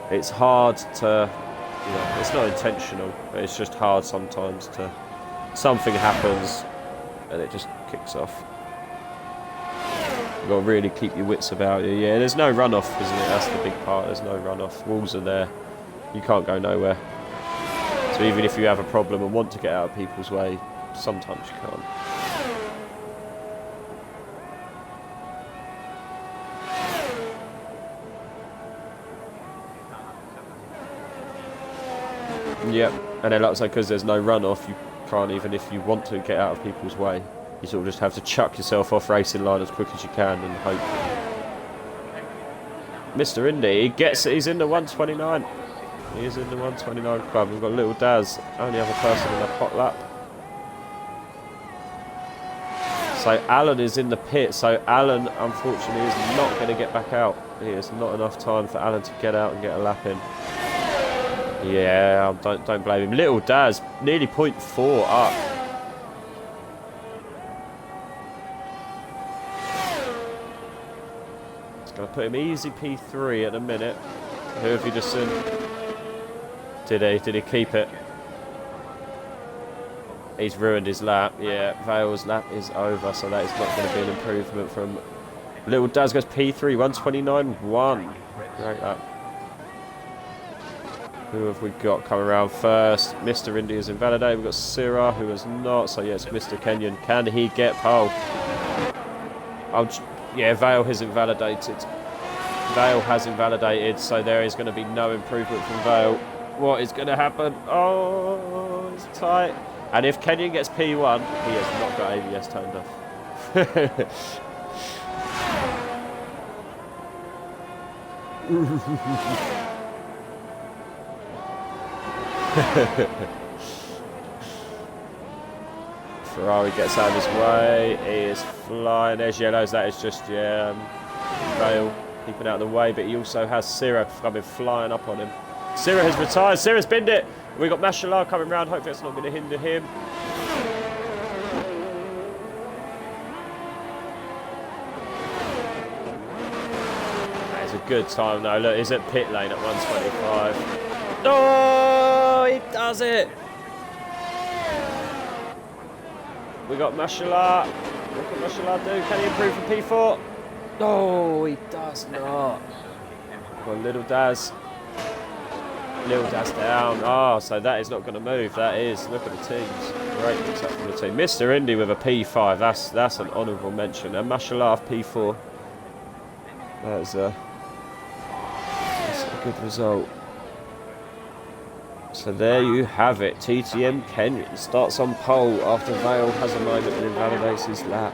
[SPEAKER 1] it's hard to, it's not intentional, but it's just hard sometimes to. Something happens and it just kicks off. You've got to really keep your wits about you. Yeah, there's no runoff, isn't it? That's the big part. There's no runoff. Walls are there. You can't go nowhere. So even if you have a problem and want to get out of people's way, sometimes you can't. Yep, and then like I say, because there's no runoff, you can't, even if you want to get out of people's way, you sort of just have to chuck yourself off racing line as quick as you can and hope. Mr. Indy, he's in the 129. He is in the 129 club. We've got Little Daz, only other person in a hot lap. So Alan is in the pit. So Alan, unfortunately, is not going to get back out. It's not enough time for Alan to get out and get a lap in. Yeah, don't blame him. Little Daz, nearly 0.4 up. It's going to put him easy P3 at the minute. Who have you just seen? Did he keep it? He's ruined his lap. Yeah, Vale's lap is over, so that is not going to be an improvement from Little Daz. Goes P3, 129.1. Great lap. Who have we got coming around first? Mr. Indy is invalidated. We've got Syrah, who is not. So, yes, Mr. Kenyon. Can he get pole? Yeah, Vale has invalidated. Vale has invalidated, so there is going to be no improvement from Vale. What is going to happen? Oh, it's tight. And if Kenyon gets P1, he has not got ABS turned off. Ferrari gets out of his way. He is flying. There's yellows. That is just, yeah, Vale keeping out of the way. But he also has Sira coming flying up on him. Sira has retired. Sira's binned it. We've got Mashallah coming round. Hopefully it's not going to hinder him. That is a good time though. Look, he's at pit lane at 125. No, he does it. We got Mashallah. What can Mashallah do? Can he improve for P4? No, he does not. We've got Little Daz. Little Daz down. Oh, so that is not going to move. That is. Look at the teams. Great mix up from the team. Mr. Indy with a P5. That's an honourable mention. And Mashallah P4. That's a good result. So there you have it. TTM Kenyon starts on pole after Vale has a moment and invalidates his lap.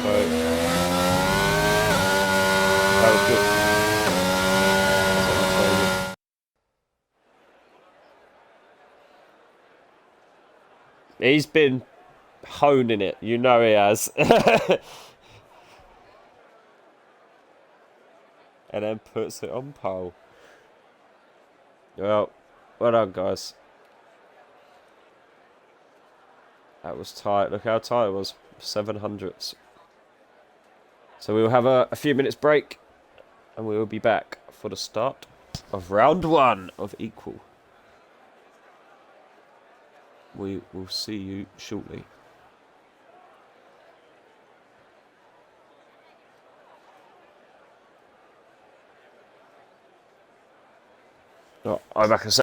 [SPEAKER 1] So that was good. He's been honing it, you know he has. And then puts it on pole. Well done, guys. That was tight. Look how tight it was. 700s. So we will have a few minutes break. And we will be back for the start of round 1 of equal. We will see you shortly. Oh, I'm back in a sec.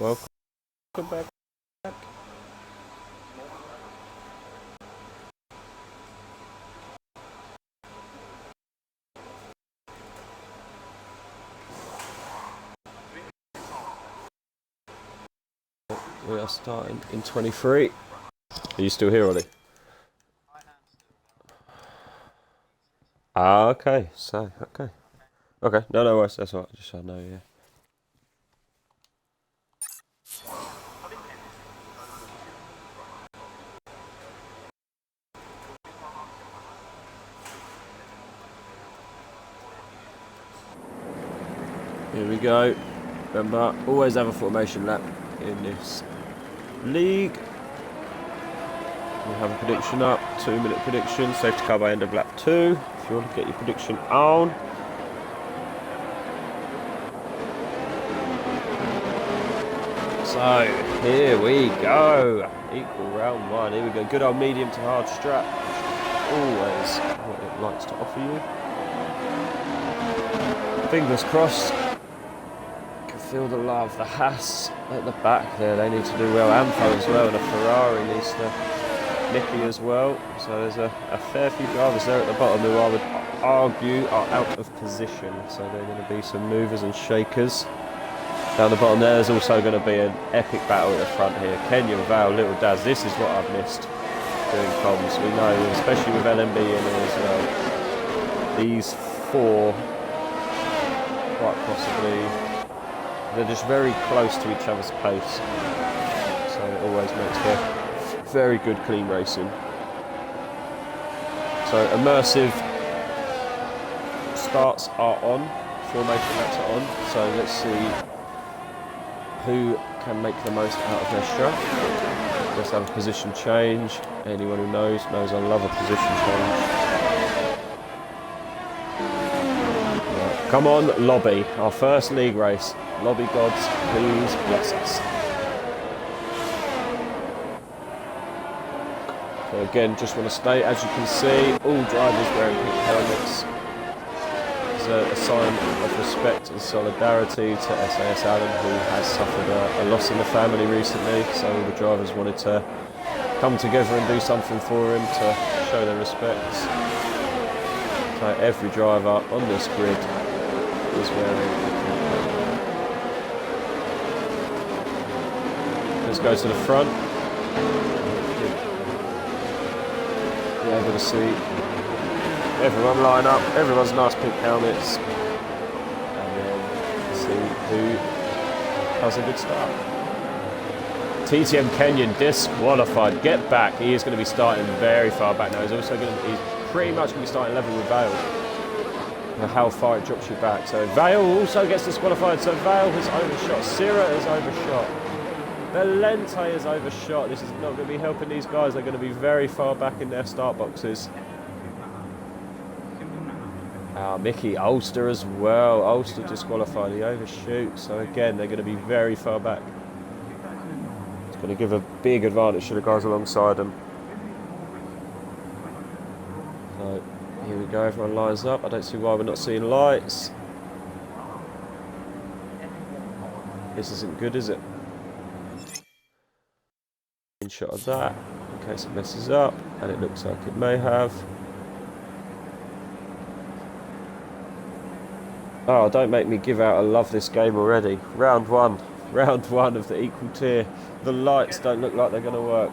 [SPEAKER 1] Welcome back. We are starting in 23. Are you still here, Ollie? Ah, okay. So, okay. Okay, no worries. That's all right. Just so I know, yeah. Here we go. Remember, always have a formation lap in this league. We have a prediction up, 2-minute prediction, safety car by end of lap 2. If you want to get your prediction on. So, here we go. Equal round 1. Here we go. Good old medium to hard strap. Always what it likes to offer you. Fingers crossed. Can feel the love. The Haas at the back there. They need to do well. Amfo as well. And a Ferrari needs to nicky as well. So there's a fair few drivers there at the bottom who I would argue are out of position. So they're going to be some movers and shakers. Down the bottom there's also going to be an epic battle at the front here. Kenyon, Val, Little Daz. This is what I've missed doing comms. We know, especially with LMB in here as well. These 4, quite possibly, they're just very close to each other's pace. So it always makes for very good clean racing. So immersive starts are on, formation laps are on. So let's see who can make the most out of their strap. Let's have a position change. Anyone who knows I love a position change. Right. Come on, lobby. Our first league race. Lobby gods, please bless us. So again, just want to state, as you can see, all drivers wearing pink helmets. It's a sign of respect and solidarity to SAS Allen, who has suffered a loss in the family recently. So all the drivers wanted to come together and do something for him to show their respects. So every driver on this grid is wearing a pink helmet. Let's go to the front. You're able to see everyone line up, everyone's nice pink helmets, and then see who has a good start. TTM Kenyon disqualified. Get back. He is going to be starting very far back now. He's pretty much going to be starting level with Vale. And how far it drops you back. So Vale also gets disqualified. So Vale has overshot. Sira has overshot. Valente has overshot. This is not going to be helping these guys. They're going to be very far back in their start boxes. Mickey Ulster as well. Ulster disqualified. He overshoots. So again, they're going to be very far back. It's going to give a big advantage to the guys alongside them. So here we go. Everyone lines up. I don't see why we're not seeing lights. This isn't good, is it? Shot of that in case it messes up, and it looks like it may have. Oh, don't make me give out I love this game already. Round one of the equal tier. The lights don't look like they're going to work.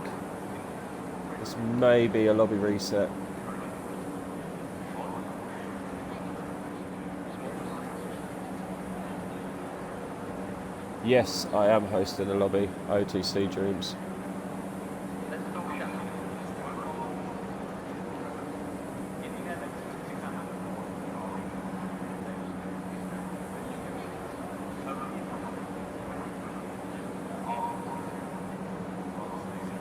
[SPEAKER 1] This may be a lobby reset. Yes, I am hosting a lobby, OTC Dreams.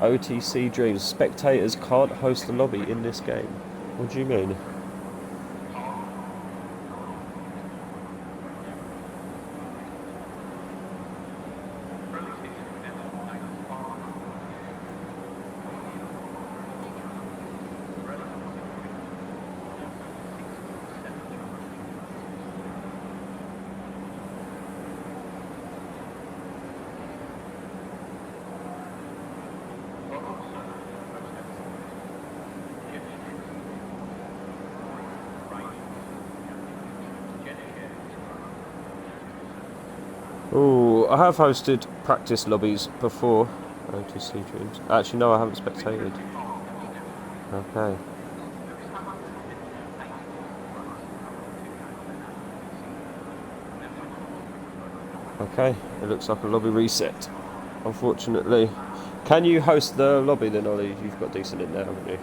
[SPEAKER 1] OTC Dreams. Spectators can't host a lobby in this game. What do you mean? I have hosted practice lobbies before. OTC Dreams. Actually, no, I haven't spectated. Okay. Okay, it looks like a lobby reset. Unfortunately. Can you host the lobby then, Ollie? You've got decent in there, haven't you?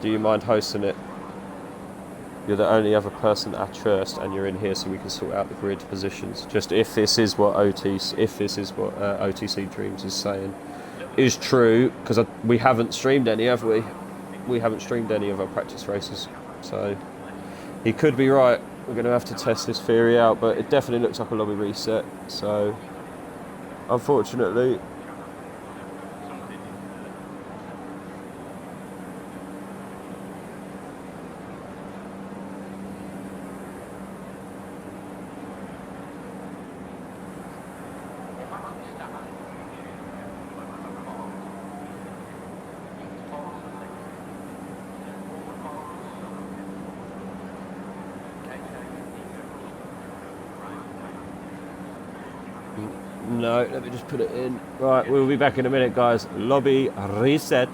[SPEAKER 1] Do you mind hosting it? You're the only other person at first, and you're in here, so we can sort out the grid positions. Just if this is what OTC Dreams is saying is true, because we haven't streamed any, have we? We haven't streamed any of our practice races, so he could be right. We're going to have to test this theory out, but it definitely looks like a lobby reset. So, unfortunately. No, let me just put it in. Right, we'll be back in a minute, guys. Lobby reset.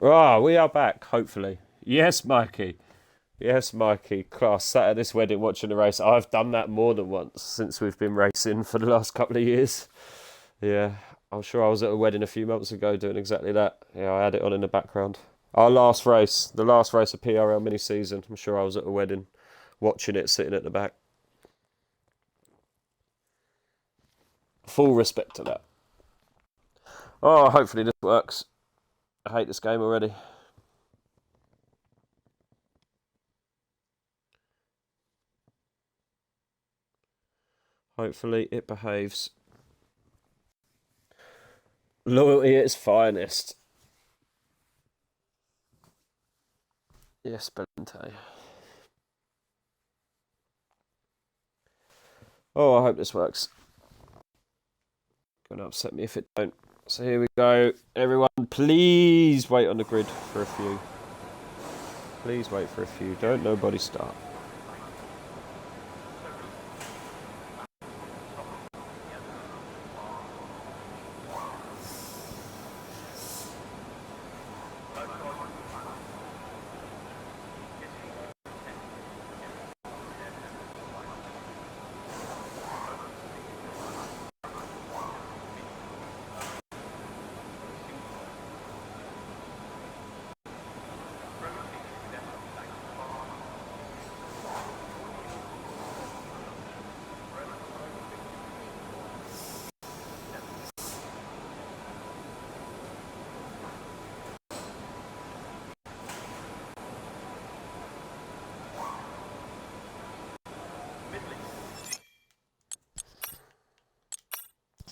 [SPEAKER 1] Ah, we are back, hopefully. Yes, Mikey. Yes, Mikey. Class, sat at this wedding watching the race. I've done that more than once since we've been racing for the last couple of years. Yeah, I'm sure I was at a wedding a few months ago doing exactly that. Yeah, I had it on in the background. Our last race, the last race of PRL mini-season. I'm sure I was at a wedding watching it, sitting at the back. Full respect to that. Oh, hopefully this works. I hate this game already. Hopefully it behaves. Loyalty at its finest. Yes, Belente. Oh, I hope this works. Gonna upset me if it don't. So here we go. Everyone, please wait on the grid for a few. Please wait for a few. Don't nobody start.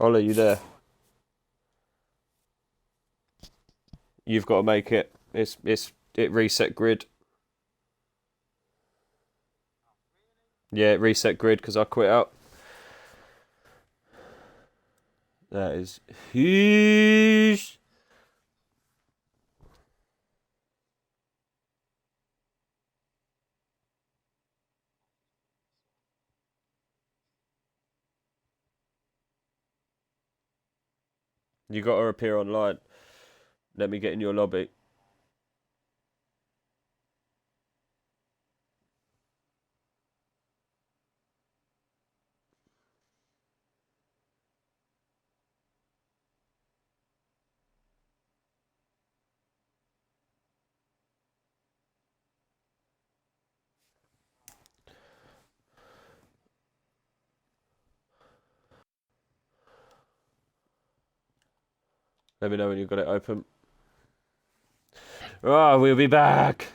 [SPEAKER 1] Ollie, you there? You've got to make it. It reset grid. Yeah, it reset grid because I quit out. That is huge. You got to appear online. Let me get in your lobby. Let me know when you've got it open. Oh, we'll be back.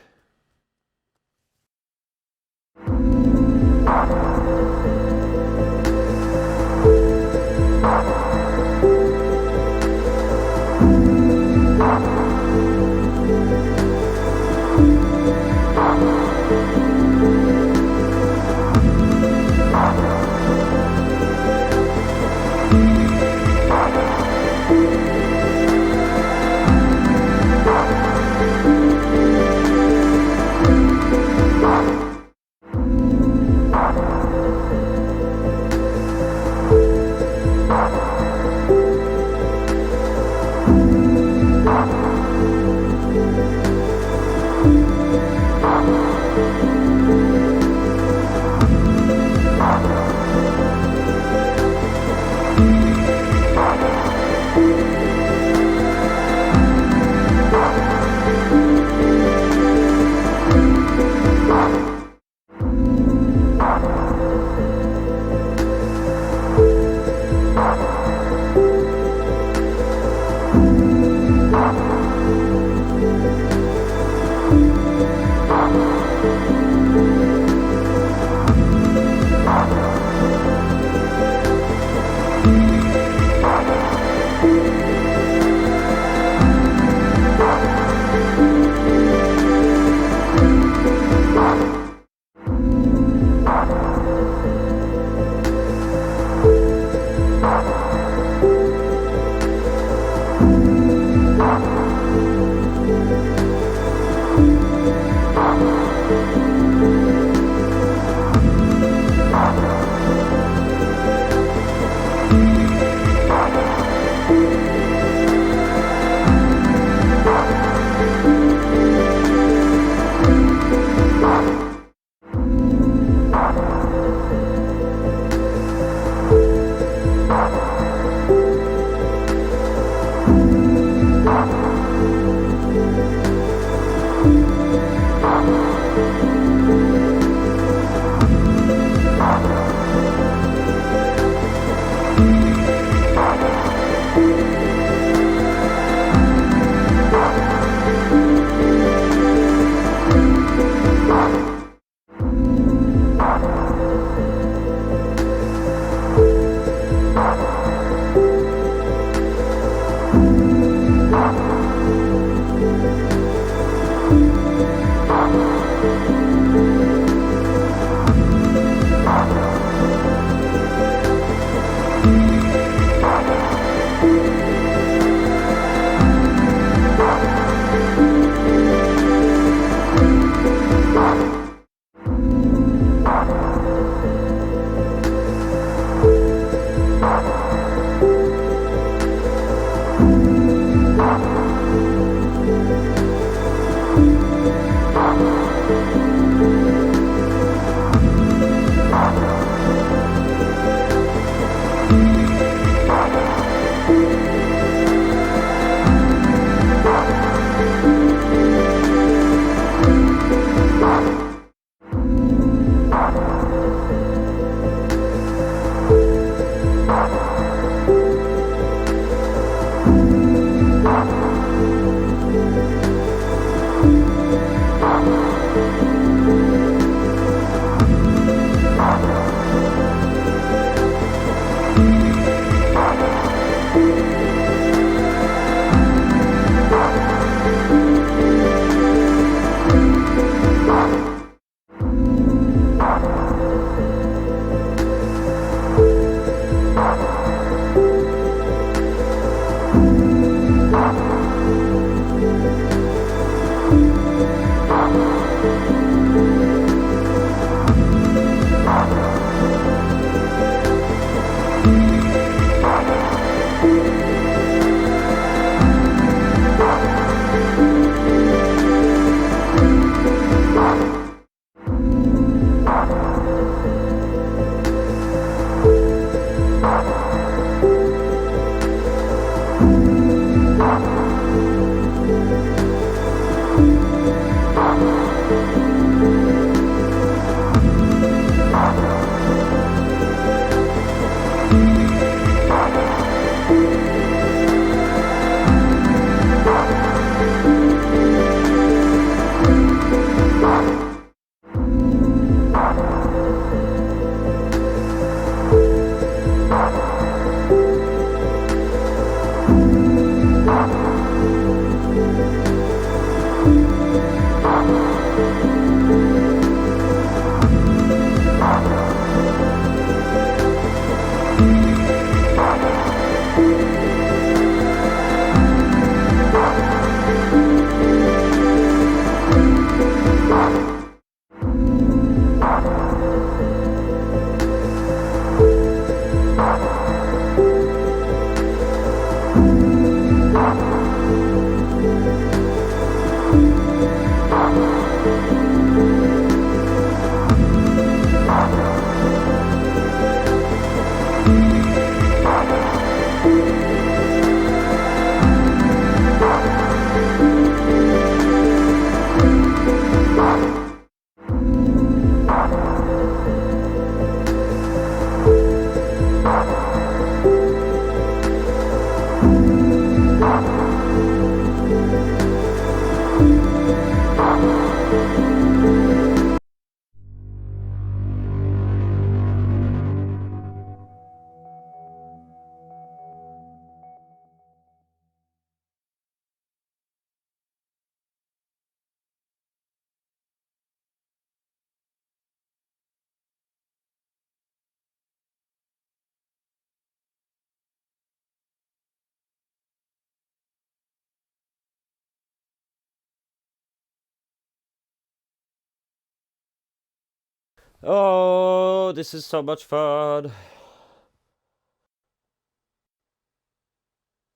[SPEAKER 1] Oh, this is so much fun.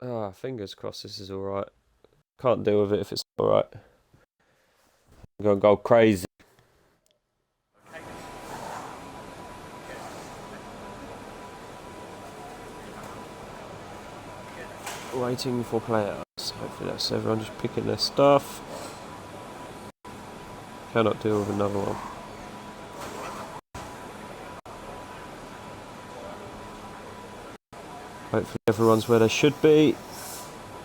[SPEAKER 1] Ah, fingers crossed this is alright. Can't deal with it if it's alright. I'm gonna go crazy. waiting for players. Hopefully that's everyone just picking their stuff. Cannot deal with another one. Hopefully everyone's where they should be.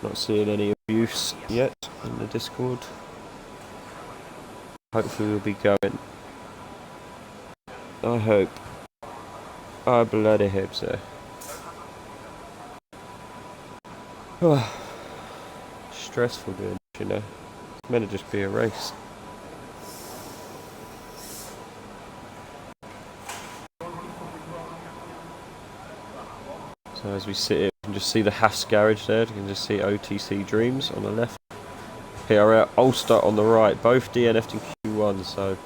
[SPEAKER 1] Not seeing any abuse yet in the Discord. Hopefully we'll be going. I hope. I bloody hope so. Stressful doing this, you know. It's meant to just be a race. So as we sit here, you can just see the Haas garage there. You can just see OTC Dreams on the left. PRL Ulster on the right. Both DNF'd in Q1, so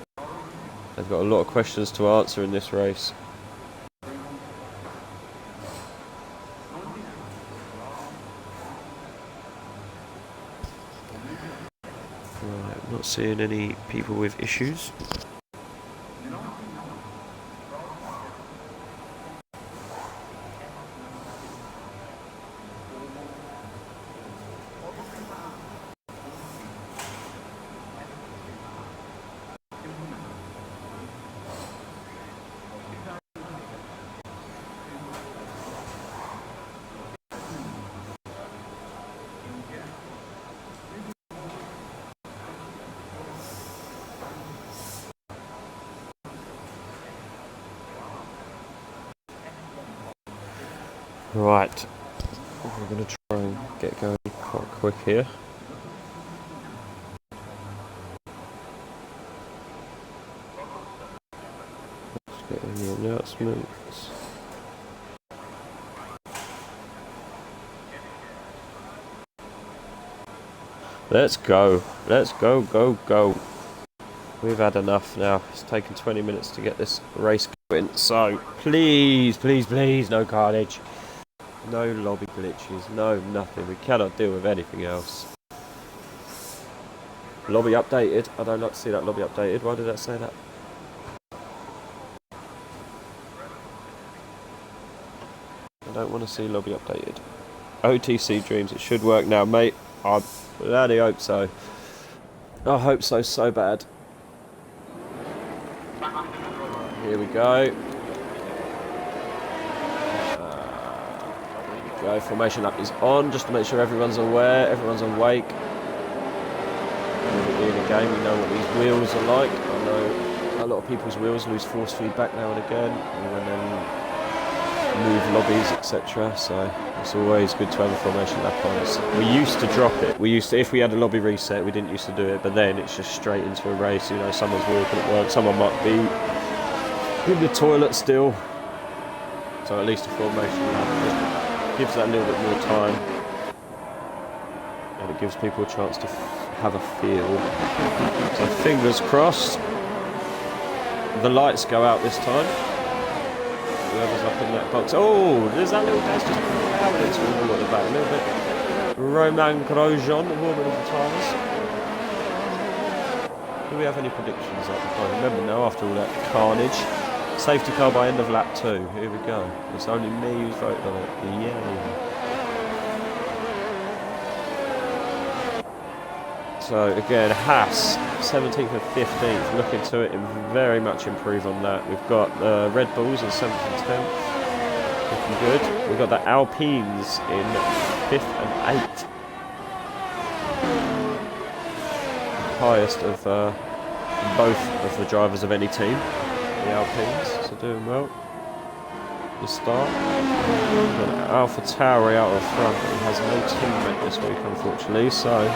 [SPEAKER 1] they've got a lot of questions to answer in this race. Right, not seeing any people with issues. Right, we're going to try and get going quite quick here. Let's get in the announcements. Let's go, go, go. We've had enough now. It's taken 20 minutes to get this race going, so please, please, please, no carnage. No lobby glitches, no nothing. We cannot deal with anything else. Lobby updated. I don't like to see that lobby updated. Why did that say that? I don't want to see lobby updated. OTC Dreams, it should work now, mate. I bloody hope so. I hope so, so bad. Here we go. Formation lap is on, just to make sure everyone's aware, everyone's awake. Being a game, we know what these wheels are like. I know a lot of people's wheels lose force feedback now and again, and then move lobbies, etc. So it's always good to have a formation lap on us. We used to drop it. We used to, if we had a lobby reset, we didn't used to do it, but then it's just straight into a race. You know, someone's wheel couldn't work, someone might be in the toilet still. So at least a formation lap gives that a little bit more time, and it gives people a chance to have a feel. So fingers crossed the lights go out this time. Whoever's up in that box. Oh, there's that little guy's just out into the wall at the back a little bit. Romain Grosjean, the woman of the tyres. Do we have any predictions up? I can't remember now after all that carnage. Safety car by end of lap 2. Here we go. It's only me who's voted on it. Yeah. So again, Haas, 17th and 15th. Looking to it and very much improve on that. We've got Red Bulls in 7th and 10th. Looking good. We've got the Alpines in 5th and 8th. The highest of both of the drivers of any team. The Alpines, so doing well. The start. Alpha Tauri out of front, but he has no teammate this week, unfortunately. So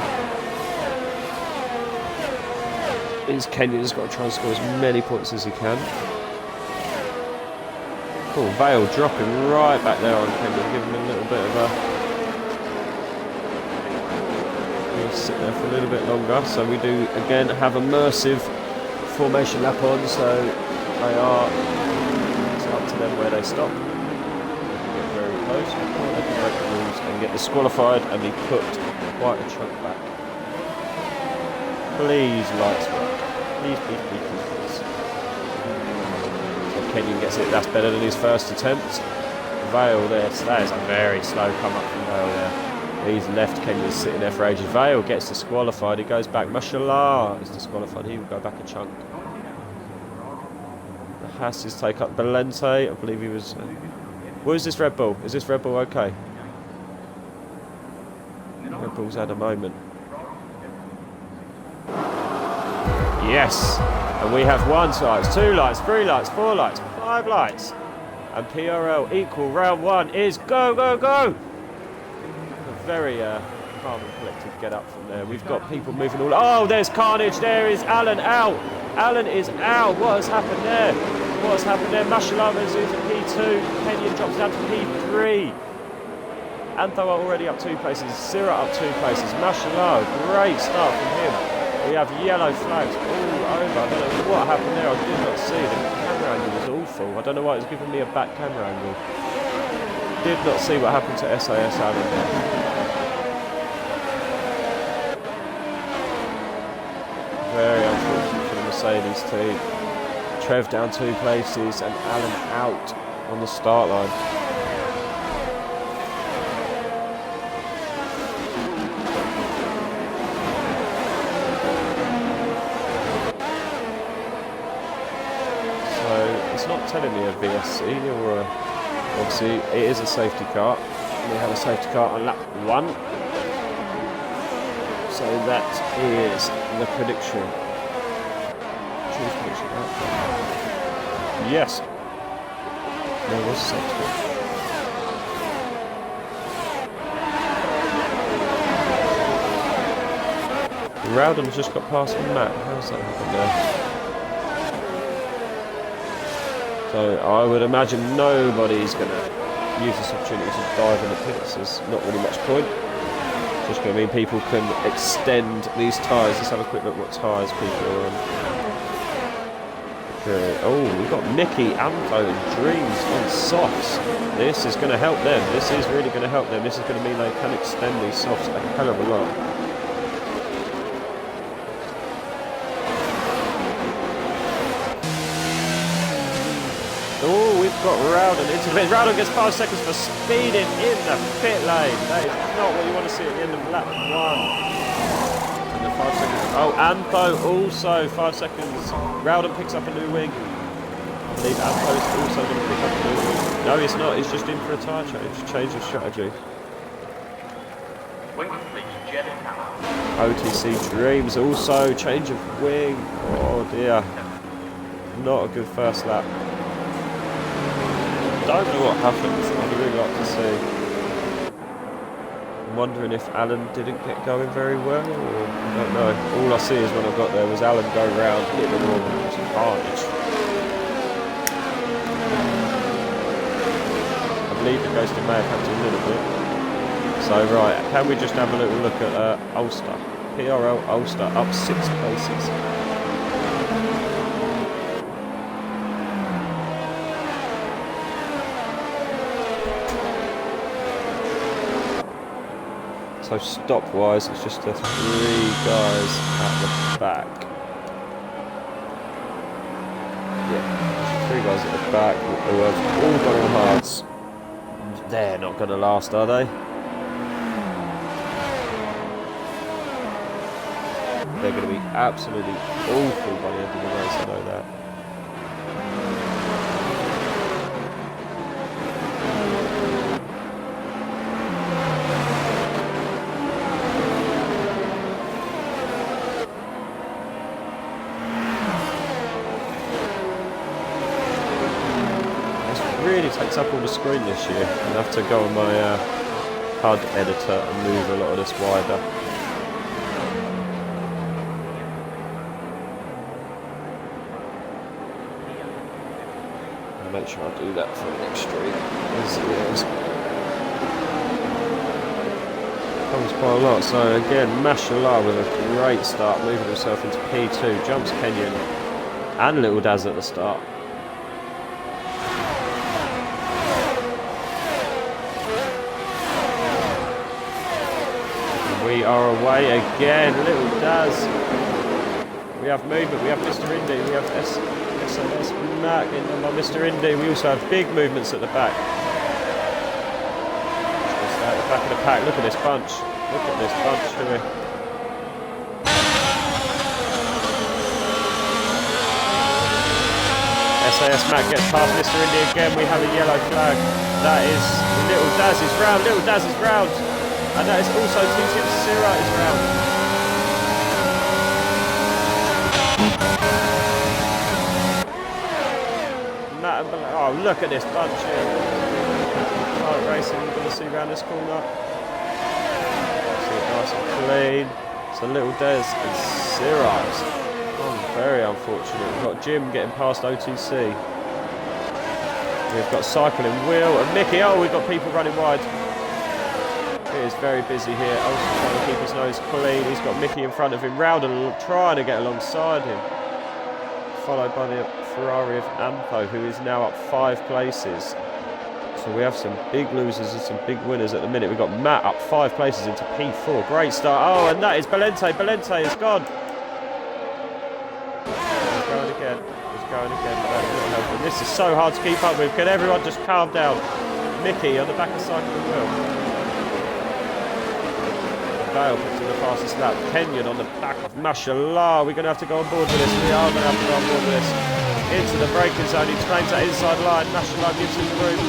[SPEAKER 1] his Kenyan's got to try and score as many points as he can. Cool, Vale dropping right back there on Kenyan, giving him a little bit of a. He'll sit there for a little bit longer. So we do again have immersive formation lap on. So. They are, it's up to them where they stop. They can get very close, they can break the rules and get disqualified and be put quite a chunk back. Please, lights work. Please, please, please, please, please. So Kenyan gets it, that's better than his first attempt. Vale there, so that is a very slow come up from Vale there. He's left Kenya's sitting there for ages. Vale gets disqualified. He goes back. Mashallah is disqualified. He will go back a chunk. The Hasses take up Belente. I believe he was... What is this Red Bull? Is this Red Bull okay? Red Bull's had a moment. Yes! And we have 1 light, 2 lights, 3 lights, 4 lights, 5 lights. And PRL equal round 1 is go, go, go! A very calm and collected get up from there. We've got people moving all... Oh, there's carnage. There is Alan out. Alan is out. What has happened there? What has happened there? Mashallah is in P2. Kenyon drops down to P3. Antho are already up 2 places. Sirah up 2 places. Mashallah, great start from him. We have yellow flags all over. I don't know what happened there. I did not see. The camera angle was awful. I don't know why it was giving me a back camera angle. Did not see what happened to SAS Alan there. Very unfortunate for the Mercedes team. Trev down 2 places and Alan out on the start line. So it's not telling me a VSC or a, obviously it is a safety car. We have a safety car on lap 1. So that is the prediction. Choose prediction. Yes. There was a safety car. Rowden has just got past Matt. How's that happened there? So I would imagine nobody's going to use this opportunity to dive in the pits. There's not really much point. Just going to mean people can extend these tyres. Let's have a quick look what tyres people are on. Okay. Oh, we've got Mickey, Ampo and Dreams on softs. This is going to help them. This is really going to help them. This is going to mean they can extend these softs a hell of a lot. Oh, we've got Rowden into the pit. Rowden gets 5 seconds for speeding in the pit lane. That is not what you want to see at the end of lap 1. And the 5 seconds. Oh, Ampo also 5 seconds. Rowden picks up a new wing. I believe Ampo is also going to pick up a new wing. No, he's not. He's just in for a tyre change. Change of strategy. OTC Dreams also change of wing. Oh dear. Not a good first lap. Don't know what happened. I'd really like to see. I'm wondering if Alan didn't get going very well, or I don't know. All I see is when I got there was Alan go round, hit the wall, and it was carnage. I believe the ghosting may have happened a little bit. So right, can we just have a little look at Ulster? PRL Ulster up 6 places. So stop-wise, it's just the 3 guys at the back. Yeah, 3 guys at the back who have all gone on hards. They're not going to last, are they? They're going to be absolutely awful by the end of the race, I know that. Really takes up all the screen this year. I'll have to go on my HUD editor and move a lot of this wider. I'll make sure I do that for the next stream. Comes quite a lot. So again, Mashallah with a great start, moving himself into P2, jumps Kenyon and Little Daz at the start. We are away again, Little Daz. We have movement, we have Mr. Indy, we have SMS Mac in Mr. Indy. We also have big movements at the back. Back of the pack. Look at this bunch. Look at this bunch here. SAS Matt gets past Mr. Indy again. We have a yellow flag. That is Little Daz's round. Little Daz's round. And that is also TTM Sirra's round. Matt and oh, look at this bunch here. Kart racing, we're going to see around this corner. See it nice and clean. So Little Daz and Sirra's. Oh, very unfortunate. We've got Jim getting past OTC. We've got Cycling Will and Mickey. Oh, we've got people running wide. It is very busy here. Also trying to keep his nose clean. He's got Mickey in front of him, round and trying to get alongside him. Followed by the Ferrari of Ampo, who is now up 5 places. So we have some big losers and some big winners at the minute. We've got Matt up 5 places into P4. Great start. Oh, and that is Belente. Belente is gone. He's going again. He's going again. But that's not helping. This is so hard to keep up with. Can everyone just calm down? Mickey on the back of Cycling Will. Vale puts in the fastest lap. Kenyon on the back of Mashallah. We're going to have to go on board with this. We are going to have to go on board with this. Into the braking zone. He claims that inside line. Mashallah gives him room.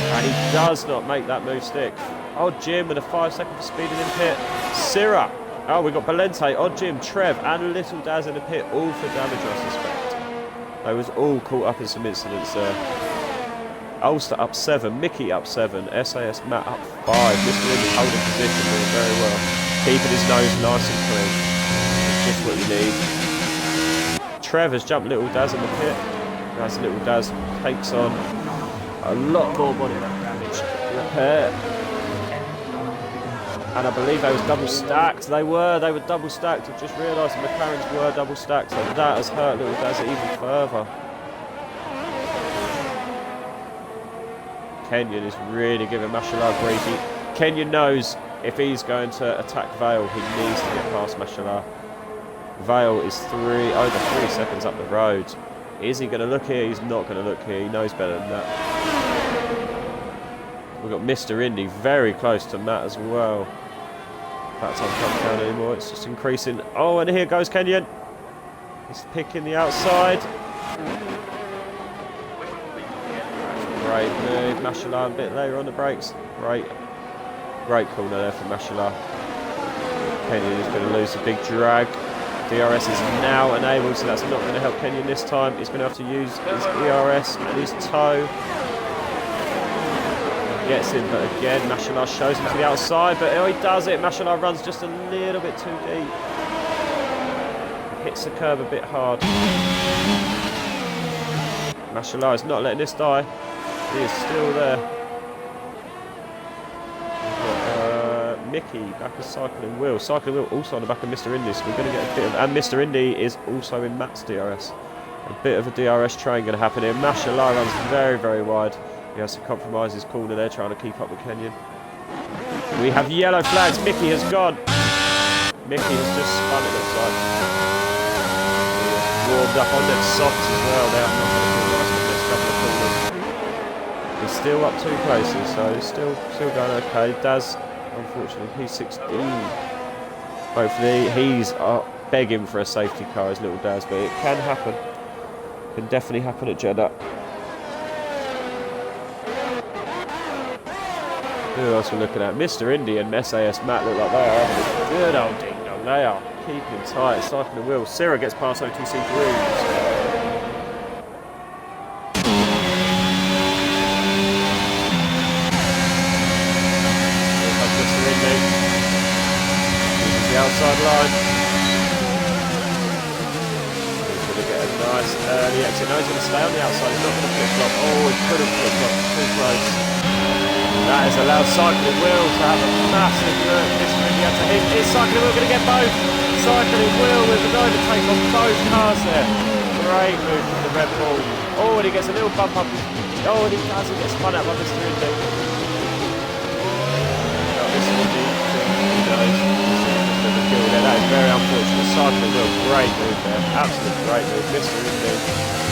[SPEAKER 1] And he does not make that move stick. Odd Jim with a 5 second for speeding in pit. Syrah. Oh, we've got Belente, Odd Jim, Trev, and Little Daz in the pit. All for damage, I suspect. They was all caught up in some incidents there. Ulster up 7, Mickey up 7, SAS Matt up 5. Mr. Indy holding position doing very well. Keeping his nose nice and clean. It's just what you need. Trev has jumped Little Daz in the pit. As Little Daz takes on a lot more body damage. Repair. And I believe they was double stacked. They were double stacked. I've just realised the McLarens were double stacked, so that has hurt Little Daz even further. Kenyon is really giving Mashallah grief. Kenyon knows if he's going to attack Vale, he needs to get past Mashallah. Vale is over 3 seconds up the road. Is he going to look here? He's not going to look here. He knows better than that. We've got Mr. Indy very close to Matt as well. That time can't count anymore. It's just increasing. Oh, and here goes Kenyon. He's picking the outside. Great move, Mashallah a bit later on the brakes. Great corner there for Mashallah. Kenyon is going to lose a big drag. DRS is now enabled, so that's not going to help Kenyon this time. He's going to have to use his ERS and his toe. Gets him, but again, Mashallah shows him to the outside, but oh, he does it. Mashallah runs just a little bit too deep. Hits the curb a bit hard. Mashallah is not letting this die. He is still there. Mickey back of Cycling Will. Cycling Will also on the back of Mr. Indy, so we're going to get a bit of... And Mr. Indy is also in Matt's DRS. A bit of a DRS train going to happen here. Mashallah runs very, very wide. He has to compromise his corner there, trying to keep up with Kenyon. We have yellow flags. Mickey has gone. Mickey has just spun, it looks like. He warmed up on them softs as well. They are not going to feel nice for the next couple of corners. He's still up 2 places, so he's still going okay. Daz, unfortunately, P16. Hopefully, he's begging for a safety car, his Little Daz, but it can happen. Can definitely happen at Jeddah. Who else we're looking at? Mr. Indy and SAS Matt look like they are having a good old ding dong. They are keeping tight, cycling the wheel. Syrah gets past OTC Grooves. Outside line. He's going to get a nice early exit. No, he's going to stay on the outside. He's not going to flip-flop. Oh, he could have flip-flopped. Too close. That has allowed Cycling Will to have a massive look. Mr. Indy to him. Is Cycling Will going to get both? Cycling Will with an overtake on both cars there. Great move from the Red Bull. Oh, and he gets a little bump up. Oh, and he doesn't get spun out by Mr. Indy. Mr. Indy, he knows. That is very unfortunate. Cycling Will, great move there. Absolute great move. Mr. Indy.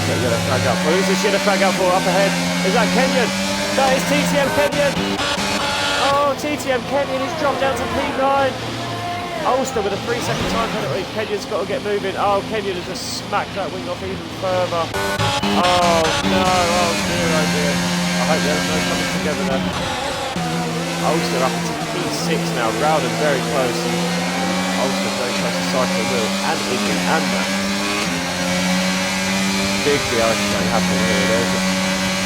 [SPEAKER 1] Get yellow flag up. Who's this yellow flag up for? Up ahead. Is that Kenyon? That is TTM Kenyon. Oh, TTM Kenyon is dropped down to P9. Ulster with a 3-second time penalty. Kenyon's got to get moving. Oh, Kenyon has just smacked that wing off even further. Oh no, oh dear, oh dear. I hope there's no coming together there. Ulster up into P6 now. Rowden very close. Ulster very close to Cycling Will and Iggy and Matt. Big DRS train happening here. There's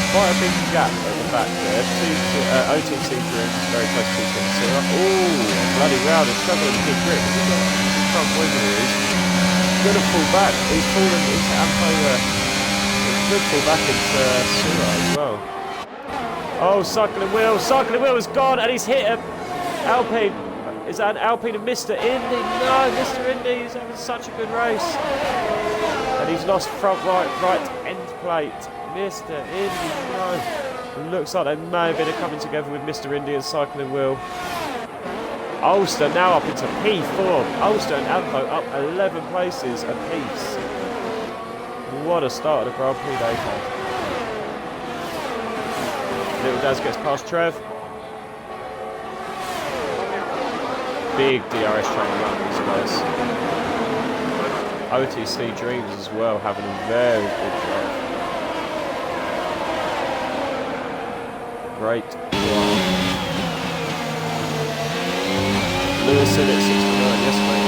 [SPEAKER 1] quite a big gap at the back there. OTC Dreams is very close to TTM. Oh, bloody Rowden struggling to keep grip. He's got a front wing here. He's going to pull back. He's fallen into Ampo there. He could pull back into Sura as well. Oh, Cycling Will has gone and he's hit Alpine. Is that an Alpine and Mr. Indy? No, Mr. Indy is having such a good race. And he's lost front right end plate. Mr. Indy, no. It looks like they may have been coming together with Mr. Indy and Cycling Will. Ulster now up into P4. Ulster and Ampo up 11 places apiece. What a start of the Grand Prix they've had. Little Daz gets past Trev. Big DRS train run, these guys. OTC Dreams as well, having a very good drive. Great. Lewis said at 69, yes mate,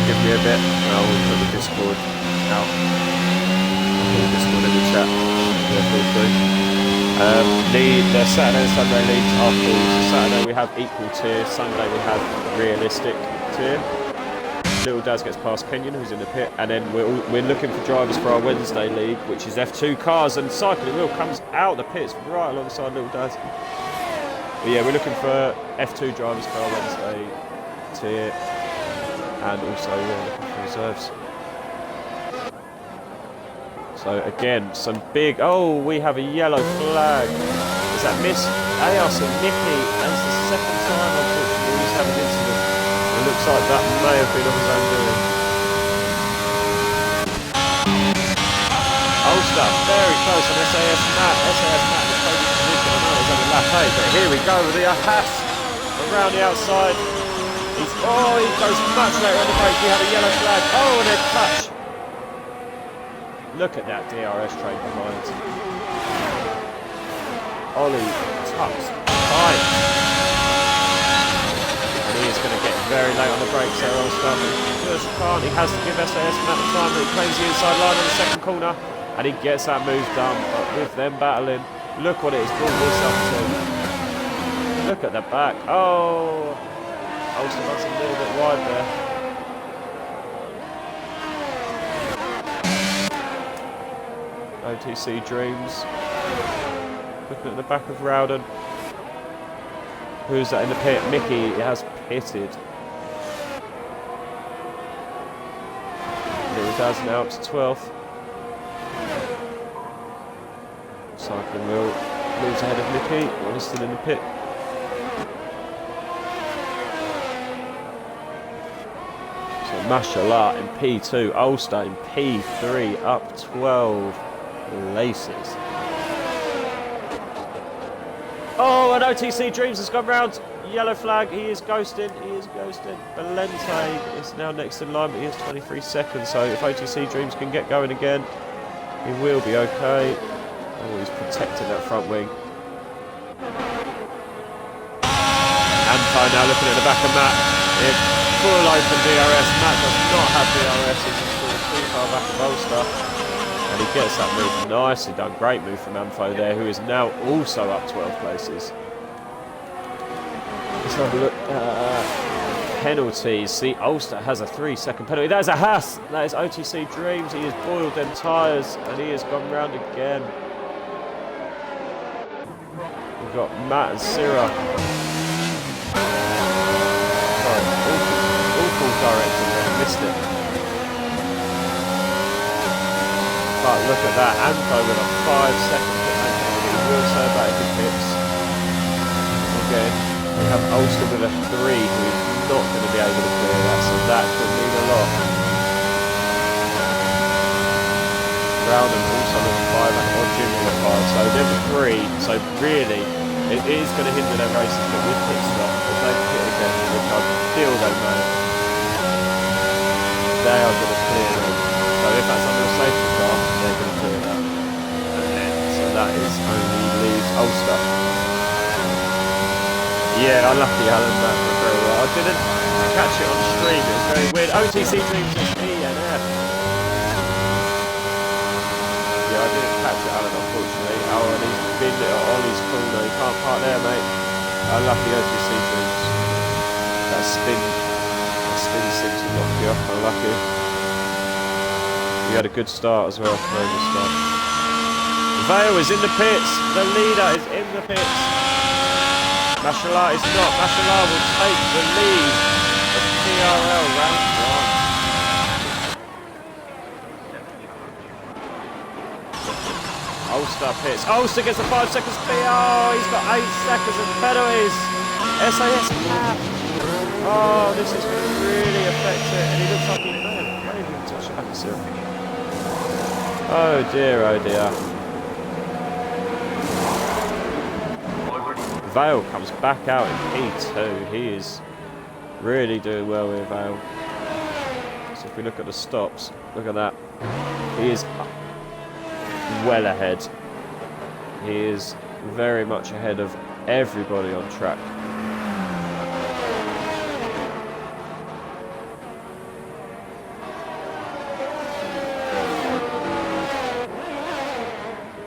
[SPEAKER 1] give me a bit. I'll put the Discord out. Discord in the chat. Yeah, feel free. The Saturday and Sunday leagues are full. So Saturday we have equal tier, Sunday we have realistic tier. Little Daz gets past Kenyon, who's in the pit, and then we're looking for drivers for our Wednesday league, which is F2 cars, and Cycling Will comes out the pits right alongside Little Daz. But yeah, we're looking for F2 drivers for our Wednesday tier, and also looking for reserves. So again, some big. Oh, we have a yellow flag. Is that Miss Ayos and Nicky? That's the second time unfortunately he's had an incident. It looks like that may have been of his own doing. Ulster, very close on SAS Matt. SAS Matt in the podium position. I know he's having a lap 8, but here we go with the Haas around the outside. He goes much later on the break. We have a yellow flag. Oh, and a touch. Look at that DRS train behind. Ollie tucks tight. And he is going to get very late on the brakes there, Ulster. Just can't. He has to give SAS Matt the time that he claims the inside line on the second corner. And he gets that move done. But with them battling, look what it has brought this up to. Look at the back. Oh, Ulster runs a little bit wide there. OTC Dreams. Looking at the back of Rowden. Who's that in the pit? Mickey has pitted. Little Daz now up to 12th. Cycling Will moves ahead of Mickey while he's still in the pit. So mashallah in P2, Ulster in P3, up 12 places. Oh, and OTC Dreams has gone round. Yellow flag, he is ghosting. Valente is now next in line, but he has 23 seconds. So if OTC Dreams can get going again, he will be okay. Oh, he's protecting that front wing. Ampo now looking at the back of Matt. In full open DRS. Matt does not have DRS. He's installed too far back of Ulster. And he gets that move nicely done. Great move from Ampo there, who is now also up 12 places. Let's have a look at penalties. See, Ulster has a 3-second penalty. That is a Haas. That is OTC Dreams. He has boiled them tyres and he has gone round again. We've got Matt and Syrah. Awful direction there. Missed it. But look at that, Ampo with a 5-second pit lane penalty. He will serve that if he pits. Again, we have Ulster with a 3 who is not going to be able to clear that, so that could mean a lot. Rowden also on the 5 and Odgin on the 5. So they're the 3. So really, it is going to hinder their races, but with pit stop, if they pit again, which I feel they may, they are going to clear them. So if that's under a safety car, they're going to clear that. So that is only leaves Ulster. Yeah, unlucky Alan that went very well. I didn't catch it on stream, it was very weird. OTC Dreams is ENF. Yeah, I didn't catch it, Alan, unfortunately. Oh, and he's been on his corner. He can't park there, mate. Unlucky OTC Dreams. That spin seems to knock you off. Unlucky. You had a good start as well. Very good start. Vale is in the pits. The leader is in the pits. Mashallah is not. Mashallah will take the lead of PRL round 1. Ulster pits. Ulster gets a 5 seconds P. Oh, he's got 8 seconds of penalties. SAS cap. Oh, this is going to really affect it. And he looks like he may even touch it back a zero. Oh dear, oh dear. Vale comes back out in P2. He is really doing well with Vale. So if we look at the stops, look at that. He is well ahead. He is very much ahead of everybody on track.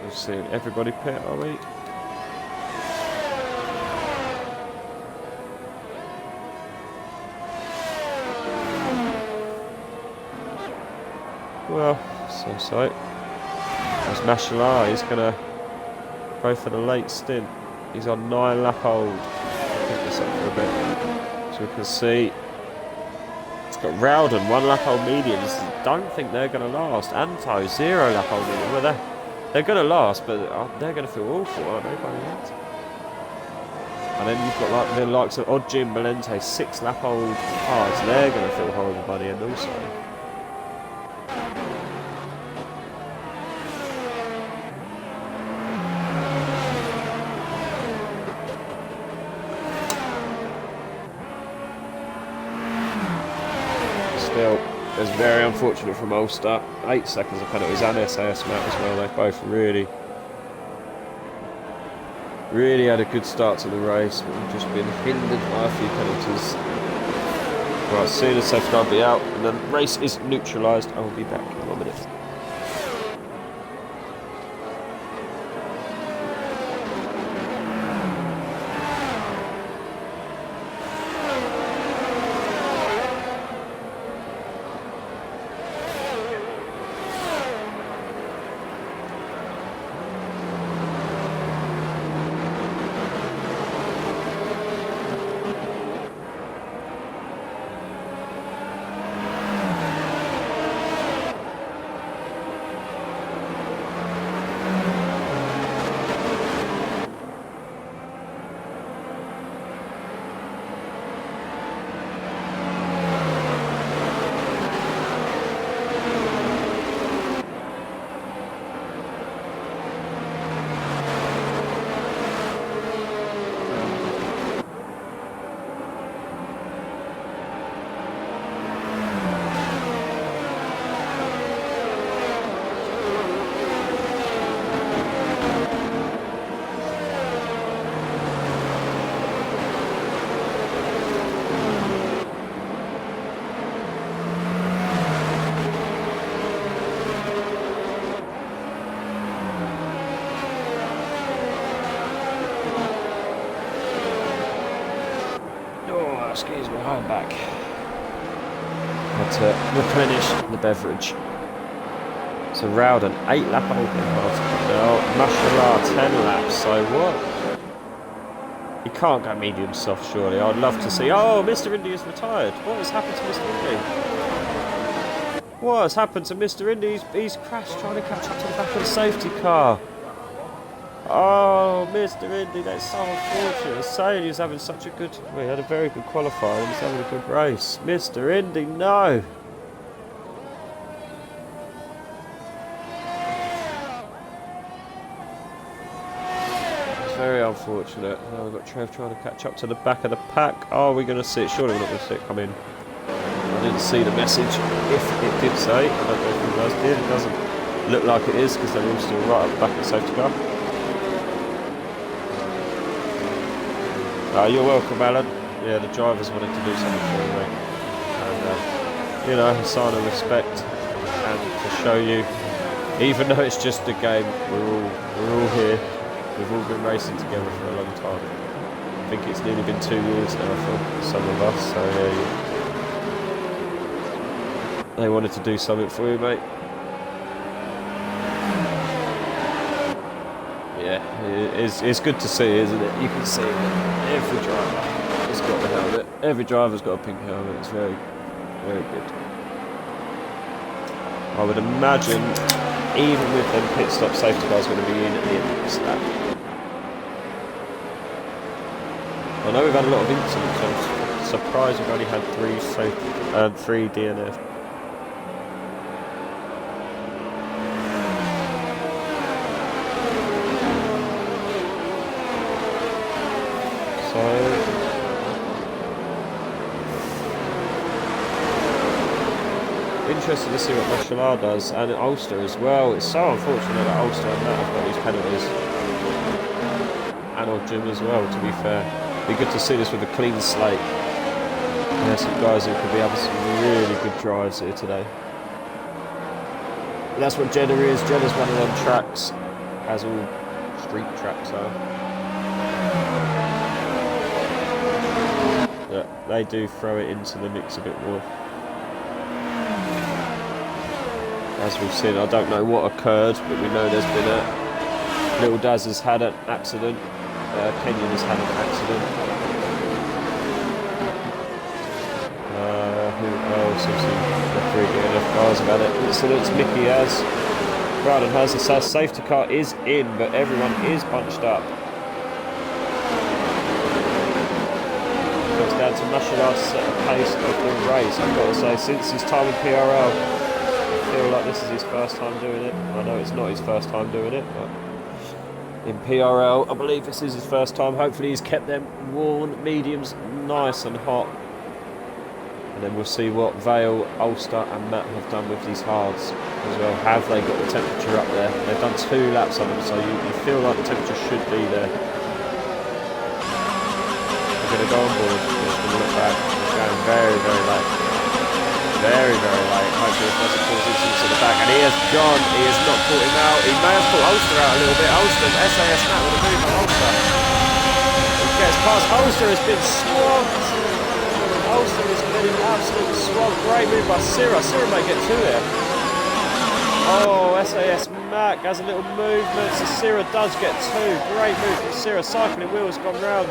[SPEAKER 1] We've seen everybody pit, are we? Well, so. There's Mashallah, he's going to go for the late stint. He's on 9 lap hold. Pick this up for a bit. So we can see. It's got Rowden, 1 lap hold mediums. Don't think they're going to last. Anto, 0 lap hold medium. Well, they're going to last, but they're going to feel awful, aren't they, by the end? And then you've got like the likes of Odjin, Malente, 6 lap hold cars. They're going to feel horrible by the end also. Still, it's very unfortunate from Ulster. 8 seconds of penalties and SAS Matt as well. They both really had a good start to the race, but we've just been hindered by a few penalties. Right, as soon as safety car will be out and the race is neutralised, I will be back in 1 minute. Excuse me, I'm back. Had to replenish the beverage. So Rowden, 8 lap opening now. Mashallah, 10 laps. So what? You can't go medium soft, surely. I'd love to see. Oh, Mr. Indy is retired. What has happened to Mr. Indy? What has happened to Mr. Indy? He's crashed trying to catch up to the back of the safety car. Oh, Mr. Indy, that's so unfortunate. Saying he was having such a good... Well, he had a very good qualifier and he's having a good race. Mr. Indy, no! Very unfortunate. Now we've got Trev trying to catch up to the back of the pack. Oh, we're going to see it. Surely we're not going to see it come in. I didn't see the message. If it did say, I don't know if you guys did. It doesn't look like it is because they're all still right at the back of the safety car. You're welcome, Alan. Yeah, the drivers wanted to do something for you, mate. And, you know, a sign of respect and to show you, even though it's just a game, we're all here. We've all been racing together for a long time. I think it's nearly been 2 years now for some of us, so yeah, they wanted to do something for you, mate. Yeah, it's good to see, isn't it? You can see that every driver has got the helmet. Every driver's got a pink helmet. It's very, very good. I would imagine, even with them pit stop, safety cars going to be in at the end of this lap. I know we've had a lot of incidents. I'm surprised we've only had 3 DNF. So interested to see what Mashallah does, and Ulster as well. It's so unfortunate that Ulster and Matt have got these penalties, and or Jim as well. To be fair, be good to see this with a clean slate. There's some guys who could be having some really good drives here today. But that's what Jeddah is. Jeddah's one of them tracks, as all street tracks are. Yeah, they do throw it into the mix a bit more. As we've seen, I don't know what occurred, but we know there's been a... Little Daz has had an accident. Kenyon has had an accident. Who else? The 3 DNF cars have had incidents. Mickey has. Brandon has. The safety car is in, but everyone is bunched up. Comes down to Mashallah set the pace of the race. I've got to say, since his time in PRL, I feel like this is his first time doing it. I know it's not his first time doing it, but in PRL, I believe this is his first time. Hopefully he's kept them worn mediums nice and hot. And then we'll see what Vale, Ulster and Matt have done with these hards as well. Have they got the temperature up there? They've done 2 laps on them, so you feel like the temperature should be there. We're going to go on board. We're just going to look back. It's going very, very late. Very, very late. Hopefully it doesn't cause issues to the back. And he has gone. He has not caught him out. He may have caught Ulster out a little bit. Ulster, SAS Matt with a move on Ulster. He gets past. Ulster has been swamped. Ulster is getting absolutely swamped. Great move by Syrah. Syrah may get 2 here. Oh, SAS Mac has a little movement. So Syrah does get 2. Great move from Syrah. Cycling wheels gone round.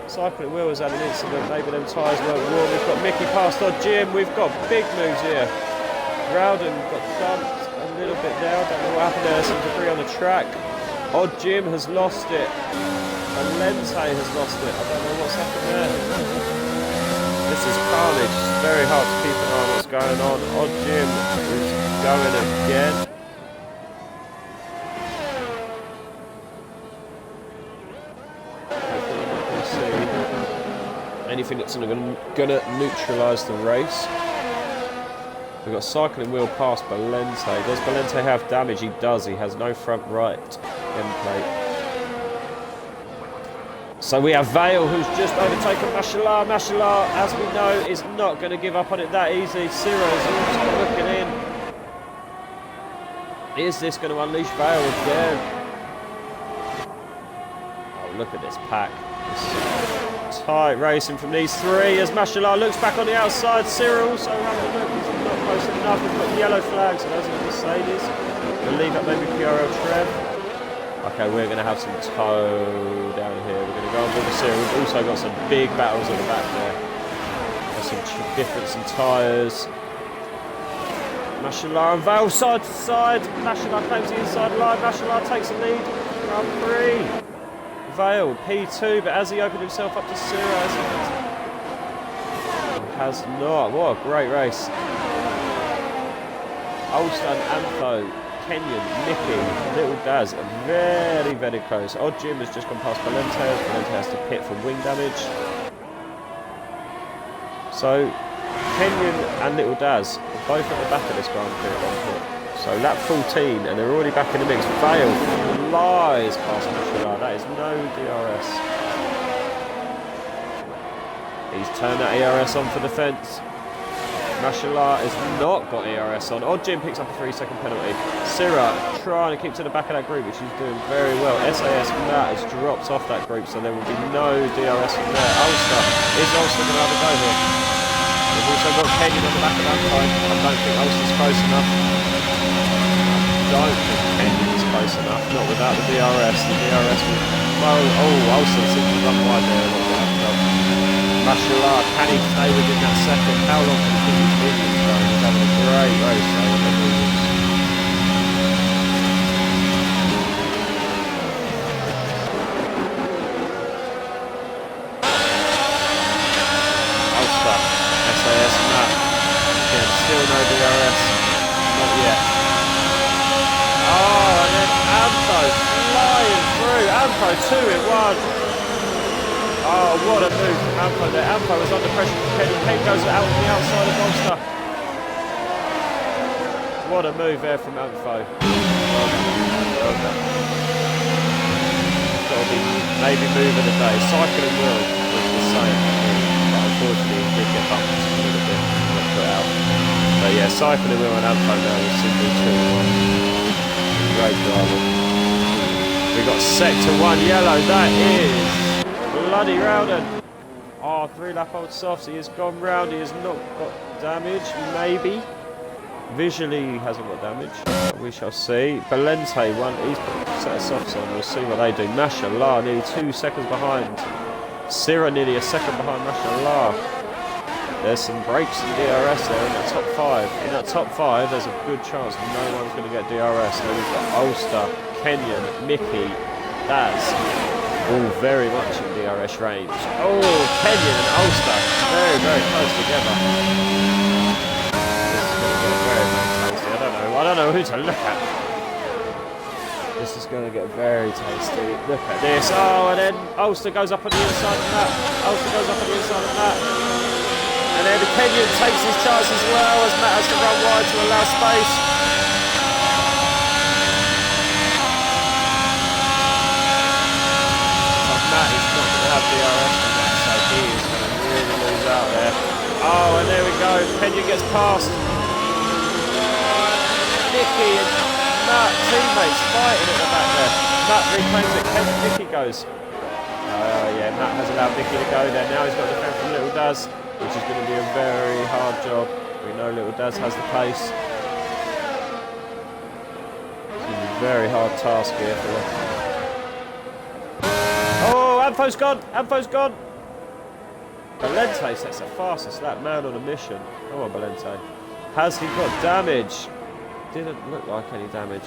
[SPEAKER 1] Cycling Will has had an incident, maybe them tyres weren't warm. We've got Mickey past Odd Jim, we've got big moves here. Rowden got dumped a little bit there, I don't know what happened there, some debris on the track. Odd Jim has lost it, and Lente has lost it, I don't know what's happened there. This is carnage, it's very hard to keep an eye on what's going on. Odd Jim is going again. Anything that's going to neutralise the race. We've got cycling wheel past Balente. Does Balente have damage? He does. He has no front right end plate. So we have Vale, who's just overtaken Mashallah. Mashallah, as we know, is not going to give up on it that easy. Syrah is also looking in. Is this going to unleash Vale again? Oh, look at this pack. Tight racing from these 3 as Mashallah looks back on the outside. Cyril also having a look. He's not close enough. We've got yellow flags, so those are the Mercedes. We'll leave that maybe PRL Trev. Okay, we're going to have some tow down here. We're going to go on board the Cyril. We've also got some big battles at the back there. There's some difference in tyres. Mashallah and Vale side to side. Mashallah claims the inside line. Mashallah takes the lead. Grand Prix. Vale, P2, but has he opened himself up to Syrah? Has not. What a great race. Ulster and Antho Kenyon, Mickey, Little Daz, very, very close. Odd Jim has just gone past Valente. Valente has to pit for wing damage. So, Kenyon and Little Daz are both at the back of this Grand Prix at one point. So lap 14, and they're already back in the mix. Vale flies past Michelin. That is no DRS. He's turned that ERS on for defence. Michelin has not got ERS on. Odd Jim picks up a 3-second penalty. Syrah trying to keep to the back of that group, which he's doing very well. SAS Matt has dropped off that group, so there will be no DRS from there. Ulster, is Ulster going to have a go here? We've also got Kenyon on the back of that time. I don't think Ulster's close enough. I don't think Kenyon's close enough, not without the DRS. The DRS will... Oh, Ulster seems to run wide there a little bit. Michelin, can he stay within that second? How long can he keep his Williams going? He's having a great race there with the Williams. Ulster, SAS Matt. Again, still no DRS. Not yet. Oh, and then Ampo flying through. Ampo 2 in 1. Oh, what a move from Ampo there. Ampo was under pressure from Kenyon. Kenyon goes out on the outside of Ulster. What a move there from Ampo. Well done. Got to be maybe move of the day. Cycling Will was the same, but unfortunately he did get bumped a little bit and got put out. But yeah, Cycling Will and Ampo now is simply 2-1. Great driver. We got sector 1 yellow. That is bloody Rowden. Oh, 3-lap old softs. He has gone round. He has not got damage. Maybe. Visually, he hasn't got damage. We shall see. Valente, he's put a set of softs on. We'll see what they do. Mashallah, nearly 2 seconds behind. Syrah nearly a second behind Mashallah. There's some brakes and DRS there in that top 5. In that top 5, there's a good chance no one's going to get DRS. And then we've got Ulster, Kenyon, Mickey, Daz. All very much in DRS range. Oh, Kenyon and Ulster, very, very close together. This is going to get very, very tasty. I don't know who to look at. This is going to get very tasty. Look at this. Oh, and then Ulster goes up on the inside of that. Ulster goes up on the inside of that. And then Kenyon takes his chance as well as Matt has to run wide to allow space. Matt is not going to have DRS from that, so he is going to really lose out there. Oh, and there we go. Kenyon gets past. Nicky and Matt, teammates fighting at the back there. Matt reclaims it. Nicky goes. Oh, yeah, Matt has allowed Nicky to go there. Now he's got to defend from Little Daz, which is going to be a very hard job. We know Little Daz has the pace. It's going to be a very hard task here for him. Ampo's gone! Ampo's gone! Valente sets the fastest lap. Man on a mission. Come on, Valente. Has he got damage? Didn't look like any damage.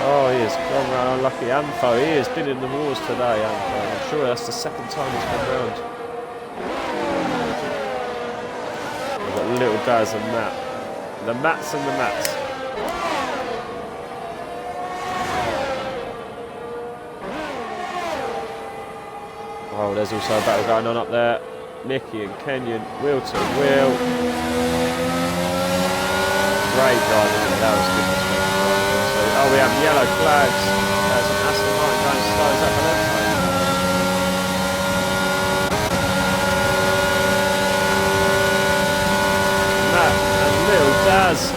[SPEAKER 1] Oh, he has gone round unlucky. Ampo, he has been in the wars today, Ampo. I'm sure that's the second time he's gone round. We've got Little Daz and Matt. The Matts and the Matts. Oh, there's also a battle going on up there. Mickey and Kenyon, wheel to wheel. Great driving, that was good. Oh, we have yellow flags. There's an Aston Martin going slow. Is that Valente? Matt and Lil Daz.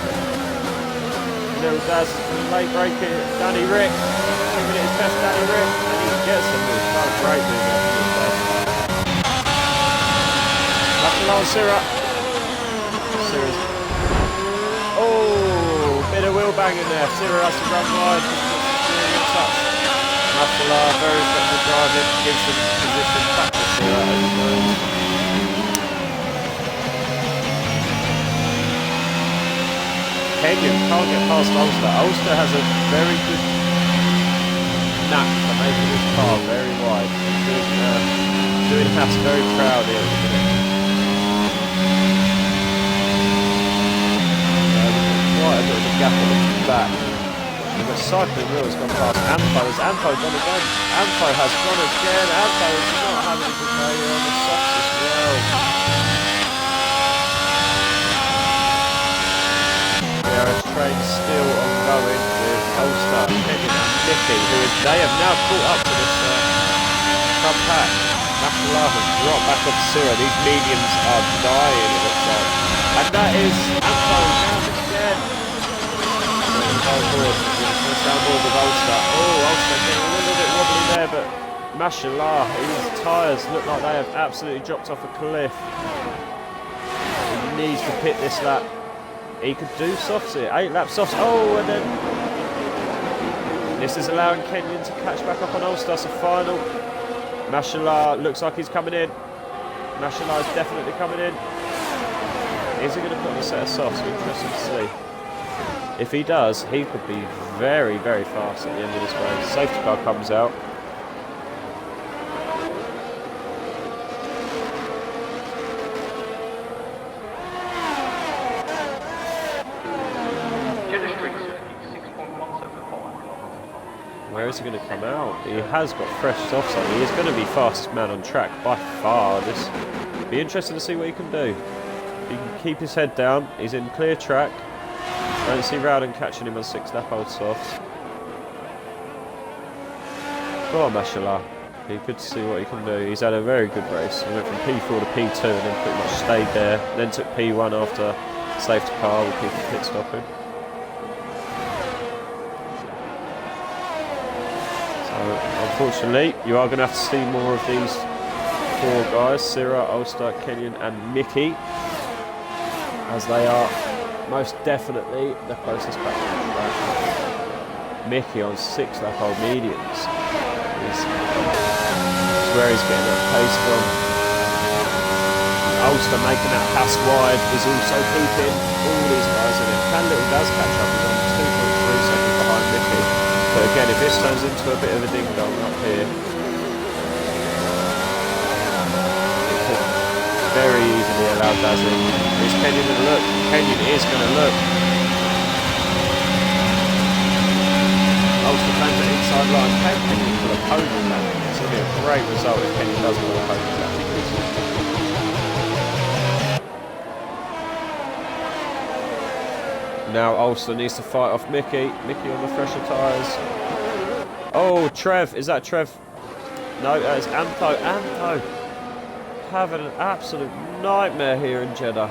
[SPEAKER 1] Lil Daz late braking. Danny Rick giving it his best. Danny Rick, and he gets the move. That was great move there. Syrah. Oh, bit of wheel banging there. Syrah has to run wide. Mafala, very effective driving, gives them position back to Syrah. Kenyon can't get past Ulster. Ulster has a very good knack for making his car very wide. Doing Haas very proud here at the minute. Quite a bit of gap on the back. We've got cycling wheels gone past Anfo. Has Anfo gone again? Anfo has gone again. Anfo is not having a good day here on the softs as well. DRS train still ongoing with Ulster, Kenyon and Nicky, they have now caught up to this front pack. Mashallah has dropped back on Sira. These mediums are dying, it looks like. And that is Anfo down again. Downboard with Ulster. Oh, Ulster getting a little bit wobbly there, but Mashallah, his tyres look like they have absolutely dropped off a cliff. He needs to pit this lap. He could do softs here. 8 lap softs. Oh, and then this is allowing Kenyon to catch back up on Ulster. So final. Mashallah looks like he's coming in. Mashallah is definitely coming in. Is he going to put on a set of softs? Interesting to see. If he does, he could be very, very fast at the end of this race. Safety car comes out. Where is he going to come out? He has got fresh softs on. He is going to be fastest man on track by far. This will be interesting to see what he can do. He can keep his head down. He's in clear track. I don't see Rowden catching him on 6 lap old softs. Go on, Mashallah. He could see what he can do. He's had a very good race. He went from P4 to P2 and then pretty much stayed there. Then took P1 after safety car with people pit stopping. Unfortunately, you are going to have to see more of these 4 guys, Sira, Ulster, Kenyon and Mickey, as they are most definitely the closest back to the track. Mickey on 6 lap old mediums is where he's getting that pace from. Ulster making that pass wide is also keeping all these guys in it. Can Little does catch up, he's on 2.3 seconds behind Mickey. But again, if this turns into a bit of a ding dong up here, it could very easily allow Dazzling. Is Kenyon going to look? Kenyon is going to look. Ulster plans the inside line. Can Kenyon pull a podium lap? It's going to be a great result if Kenyon does pull a podium lap. Now Ulster needs to fight off Mickey. Mickey on the fresher tyres. Oh, Trev. Is that Trev? No, that is Anto. Anto having an absolute nightmare here in Jeddah.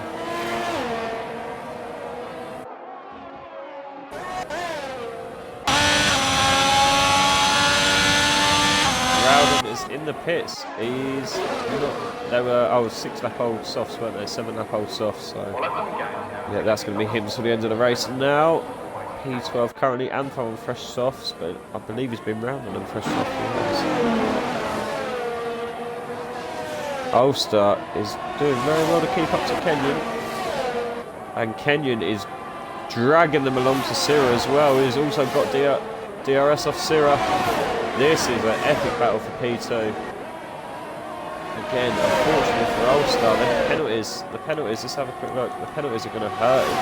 [SPEAKER 1] Rowden is in the pits. He's not. They were 6 lap old softs, weren't they? 7 lap old softs. So yeah, that's going to be him till the end of the race now. P12 currently Anfo on fresh softs, but I believe he's been round on them fresh softs. Ulster is doing very well to keep up to Kenyon, and Kenyon is dragging them along to Sira as well. He's also got DRS off Sira. This is an epic battle for P2. Again, unfortunately for Ulster, the penalties, let's have a quick look. The penalties are going to hurt him.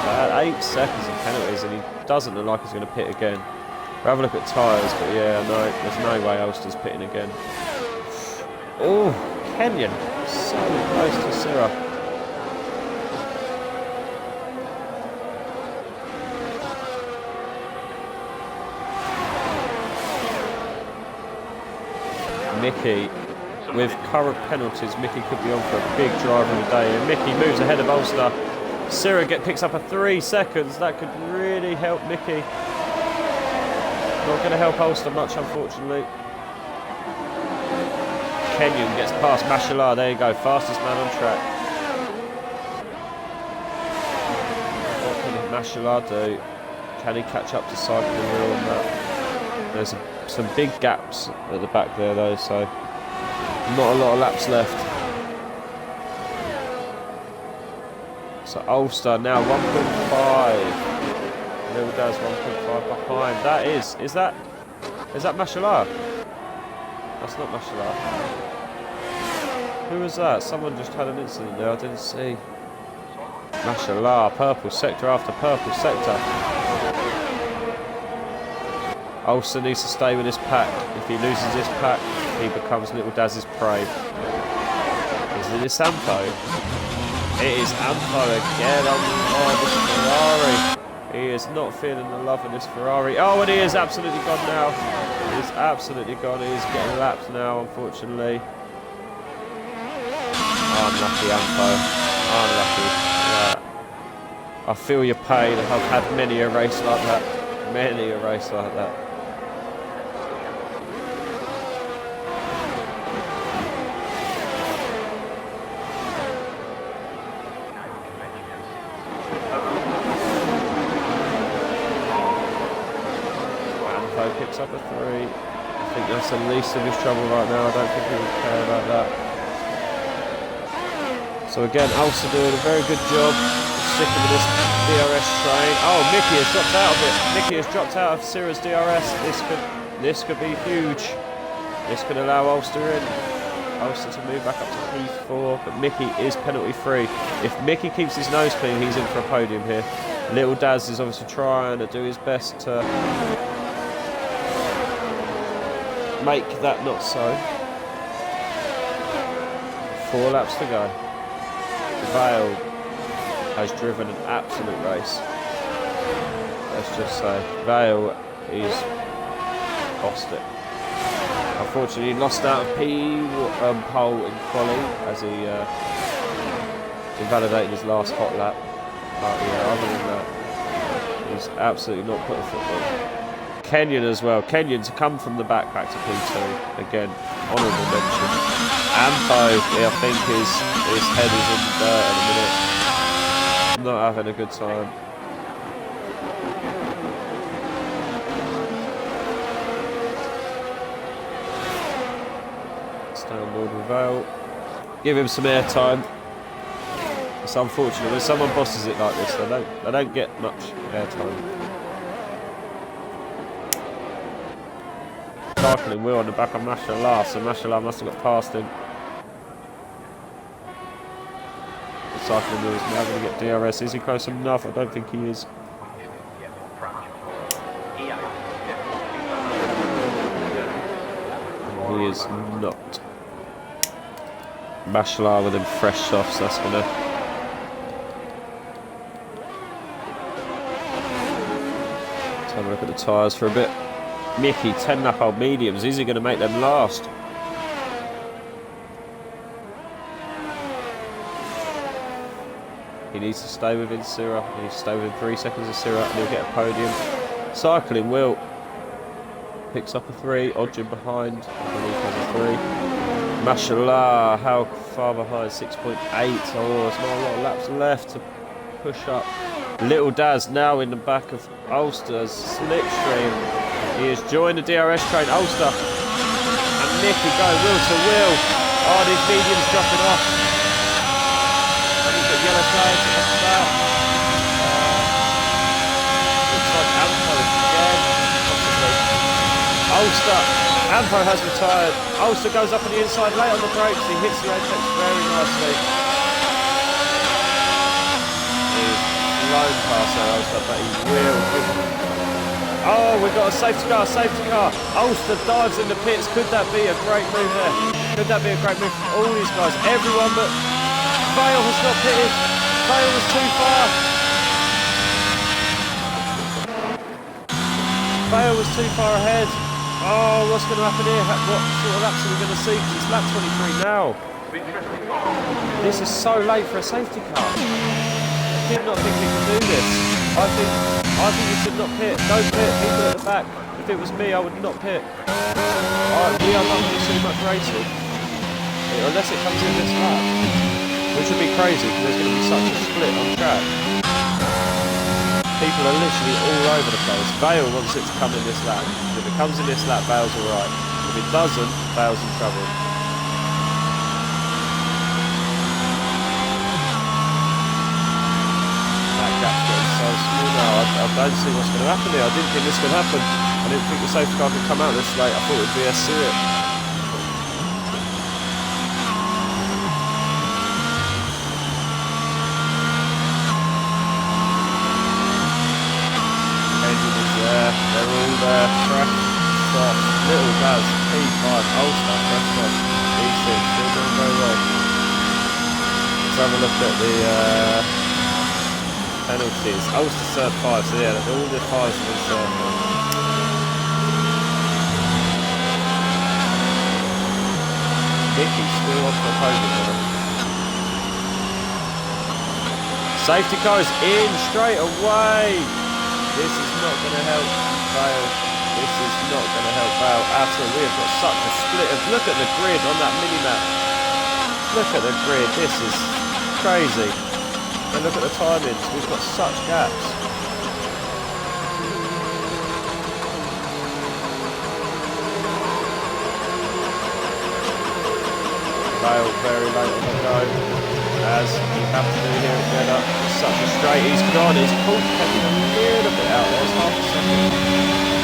[SPEAKER 1] 8 seconds of penalties and he doesn't look like he's going to pit again. We'll have a look at tyres, but yeah, no, there's no way Ulster's pitting again. Oh, Kenyon, so close to Sira. Mickey, with current penalties, Mickey could be on for a big drive of the day. And Mickey moves ahead of Ulster. Sira picks up a 3 seconds. That could really help Mickey. Not going to help Ulster much, unfortunately. Kenyon gets past Mashallah. There you go, fastest man on track. What can Mashallah do? Can he catch up to cycling wheel on that? There's some big gaps at the back there though, so not a lot of laps left. So Ulster now 1.5. Little does 1.5 behind. That is that Mashallah? That's not Mashallah. Who was that? Someone just had an incident there, I didn't see. Mashallah, purple sector after purple sector. Ulster needs to stay with this pack. If he loses this pack, he becomes Little Daz's prey. Is it this Ampo? It is Ampo again on this Ferrari. He is not feeling the love of this Ferrari. Oh, and he is absolutely gone now. He is absolutely gone. He is getting lapped now, unfortunately. Unlucky, Ampo. Unlucky. Yeah. I feel your pain. I've had many a race like that. Many a race like that. Picks up a 3. I think that's the least of his trouble right now. I don't think he would care about that. So again, Ulster doing a very good job sticking with this DRS train. Oh, Mickey has dropped out of it. Mickey has dropped out of Syrah's DRS. This could be huge. This could allow Ulster in. Ulster to move back up to P4, but Mickey is penalty free. If Mickey keeps his nose clean, he's in for a podium here. Little Daz is obviously trying to do his best to make that not so. 4 laps to go. Vale has driven an absolute race. Let's just say Vale is lost it. Unfortunately, he lost out of pole in quali as he invalidated his last hot lap. But yeah, other than that, he's absolutely not put a foot on. Kenyon as well. Kenyon to come from the back to P2. Again, honourable mention. Ampo, I think his head is in the dirt in a minute. Not having a good time. Stay on board with Vale. Give him some air time. It's unfortunate when someone bosses it like this. They don't get much air time. Cycling wheel on the back of Mashallah, so Mashallah must have got past him. The cycling wheel is now going to get DRS. Is he close enough? I don't think he is. He is not. Mashallah with them fresh softs, that's going to... Let's have a look at the tyres for a bit. Mickey, 10 lap old mediums. Is he going to make them last? He needs to stay within Syrah. He needs to stay within 3 seconds of Syrah and he'll get a podium. Cycling Will picks up a 3. Odgin behind. I believe has a 3. Mashallah, how far behind? 6.8. Oh, there's not a lot of laps left to push up. Little Daz now in the back of Ulster's slipstream. He has joined the DRS train, Ulster. And Mickey going wheel to wheel. Oh, these mediums dropping off. And he's got yellow flags at the back. Looks like Ampo again, possibly. Ulster. Ampo has retired. Ulster goes up on the inside, late on the brakes. He hits the apex very nicely. He's blown past that Ulster, but he will. Oh, we've got a safety car, safety car. Ulster dives in the pits. Could that be a great move there? Could that be a great move for all these guys? Everyone but Vale has not pitted. Vale was too far. Vale was too far ahead. Oh, what's going to happen here? What sort of laps are we going to see? Because it's lap 23 now. This is so late for a safety car. I did not think we could do this. I think you should not pit. Don't pit. People at the back. If it was me, I would not pit. We are not going to see much racing unless it comes in this lap, which would be crazy because there's going to be such a split on track. People are literally all over the place. Vale wants it to come in this lap. If it comes in this lap, Vale's alright. If it doesn't, Vale's in trouble. Gap's getting so small now. I don't see what's going to happen here. I didn't think this could happen. I didn't think the safety car could come out this late. I thought it would be a Syrah. Kenyon is there. They're all there, fresh off. Little Daz, P5, Ulster, fresh off. E6, still doing very well. Let's have a look at the penalties. Ulster served 5, so yeah, all the 5s have been served. Mickey's still on for the podium now. Safety car is in straight away. This is not going to help Vale. This is not going to help Vale at all. We have got such a split of, look at the grid on that mini-map. Look at the grid. This is crazy. And look at the timings. We've got such gaps. Vale very late on the go, as you have to do here at Jeddah. Such a straight, he's gone, he's pulled Kevin a little bit out, there's half a second.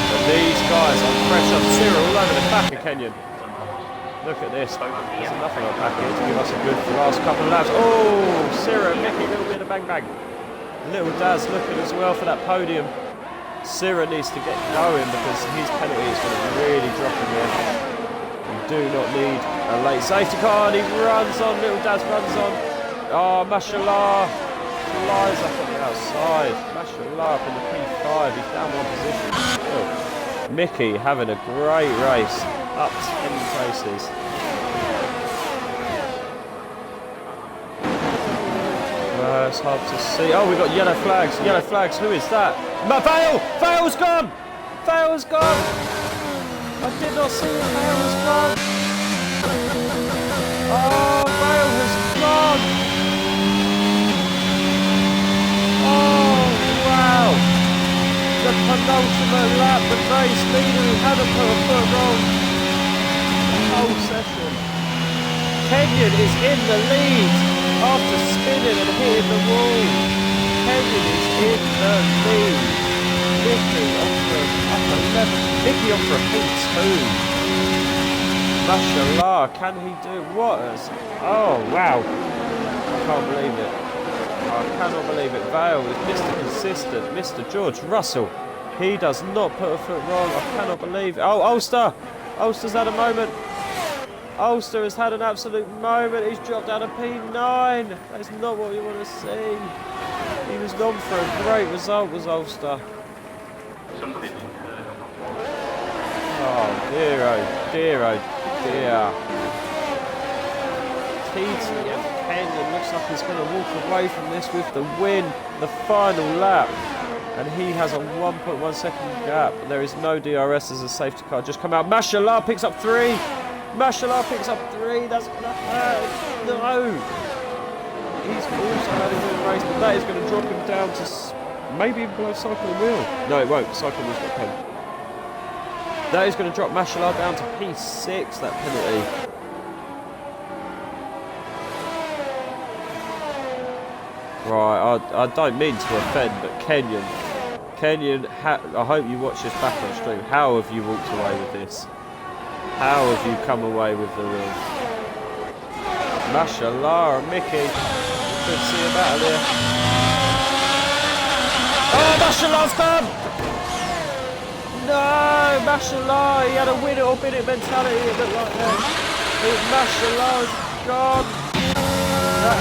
[SPEAKER 1] But these guys are fresh up. Cyril all over the back of Kenyon. Look at this, there's enough of a pack here to give us a good last couple of laps. Oh, Cyril, Mickey, a little bit of bang bang. Little Daz looking as well for that podium. Cyril needs to get going because his penalty is going to really drop him here. Do not need a late safety car, and he runs on, Little Daz runs on. Oh, mashallah, flies up on the outside. Mashallah up in the P5, he's down one position still. Mickey having a great race, up 10 places. It's hard to see. Oh, we've got yellow flags, who is that? Vale's gone! Vale's gone! I did not see it, Vale has gone. Oh, Vale has gone. Oh, wow. The penultimate lap, the race leader who hadn't put a foot wrong the whole session. Kenyon is in the lead after spinning and hitting the wall. Kenyon is in the lead. Mickey off for upper level. Mickey off for a P2. Mashallah, can he do what? Oh wow. I can't believe it. I cannot believe it. Vale is Mr. Consistent, Mr. George Russell. He does not put a foot wrong. I cannot believe it. Oh, Ulster. Ulster's had a moment. Ulster has had an absolute moment. He's dropped out of P9. That is not what you want to see. He was gone for a great result, was Ulster. Oh dear, oh dear, oh dear. TTF Kenyon looks like he's going to walk away from this with the win, the final lap. And he has a 1.1 second gap. There is no DRS as a safety car just come out. Mashallah picks up 3. Mashallah picks up 3. That's going to hurt. No. He's also had a good race, but that is going to drop him down to maybe even below cycle and wheel. No, it won't. Cycle wheel's got 10. That is going to drop Mashallah down to P6, that penalty. Right, I don't mean to offend, but Kenyon, I hope you watch this back on stream. How have you walked away with this? How have you come away with the win? Mashallah, Mickey. Could see a battle here. Oh, Mashallah's gone! No, Mashallah, he had a win it or bin it mentality, it looked like that. Mashallah's gone. That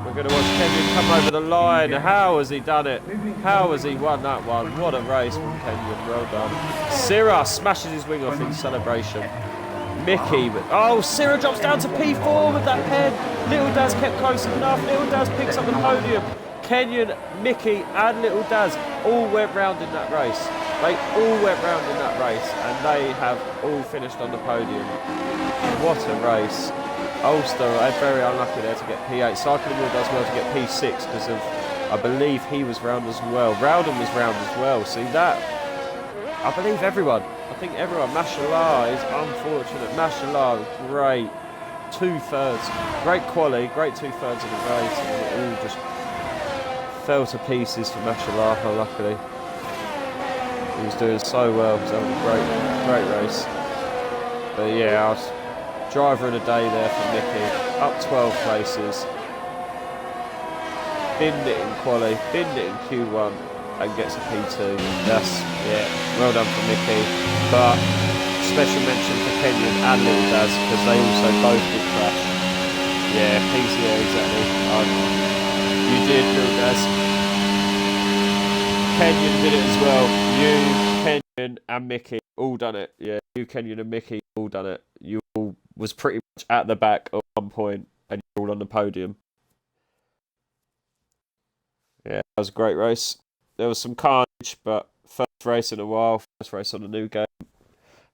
[SPEAKER 1] we're going to watch Kenyon come over the line. How has he done it? How has he won that one? What a race from Kenyon. Well done. Syrah smashes his wing off in celebration. Mickey, oh, Syrah drops down to P4 with that pen. Little Daz kept close enough. Little Daz picks up the podium. Kenyon, Mickey and Little Daz all went round in that race. They all went round in that race and they have all finished on the podium. What a race. Ulster are very unlucky there to get P8. Cycling Wheel does well to get P6 because of, I believe he was round as well. Rowden was round as well. See that? I believe everyone. I think everyone. Mashallah is unfortunate. Mashallah, great 2/3. Great quality, great 2/3 of the race. And it all just fell to pieces for Mashallah, unluckily. He was doing so well. He was having a great race. But yeah, driver of the day there for Mickey. Up 12 places. binned it in quali, binned it in Q1, and gets a P2. That's, yeah, well done for Mickey. But special mention for Kenyon and Little Daz, because they also both did crash. Yeah, PCA, exactly. You did, Little Daz. Kenyon did it as well. You, Kenyon, and Mickey all done it. Yeah, you, Kenyon, and Mickey all done it. You all was pretty much at the back at one point, and you're all on the podium. Yeah, that was a great race. There was some carnage, but first race in a while, first race on a new game, and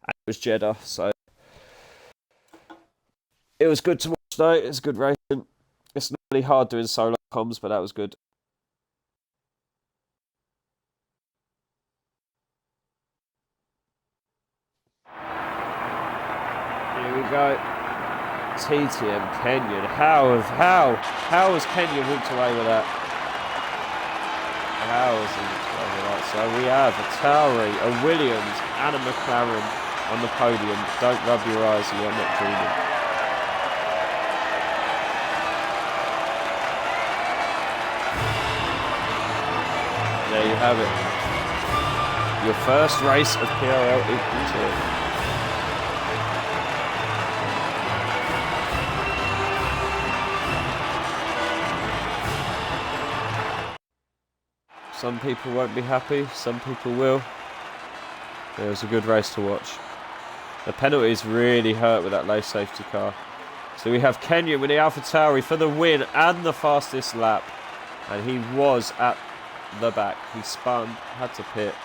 [SPEAKER 1] it was Jeddah, so it was good to watch though. It was good racing. It's not really hard doing solo comms, but that was good. Here we go. TTM Kenyon. How has Kenyon walked away with that? How has he walked away with that? So we have a Tauri, a Williams, and a McLaren on the podium. Don't rub your eyes, you are not dreaming. There you have it. Your first race of PRL equal 2. Some people won't be happy, some people will. It was a good race to watch. The penalties really hurt with that low safety car. So we have Kenyon with the AlphaTauri for the win and the fastest lap. And he was at the back. He spun, had to pit.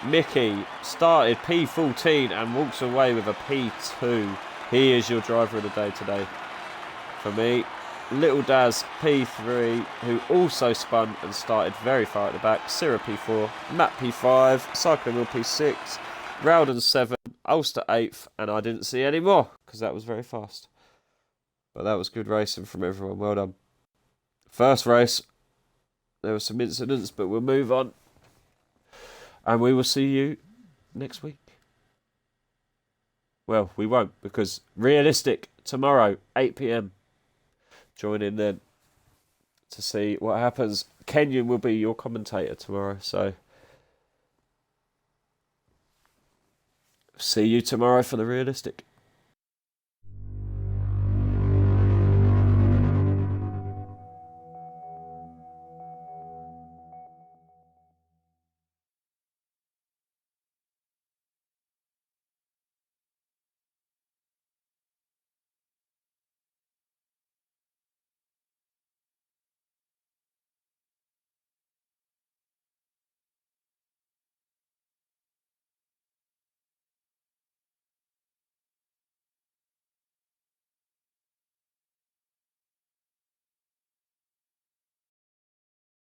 [SPEAKER 1] Mickey started P14 and walks away with a P2. He is your driver of the day today. For me, Little Daz P3, who also spun and started very far at the back. Syrah P4, Matt P5, Cycling Wheel P6, Rowden 7, Ulster 8th, and I didn't see any more because that was very fast. But that was good racing from everyone. Well done. First race, there were some incidents, but we'll move on. And we will see you next week. Well, we won't, because Realistic tomorrow, 8 p.m. Join in then to see what happens. Kenyon will be your commentator tomorrow, so see you tomorrow for the Realistic.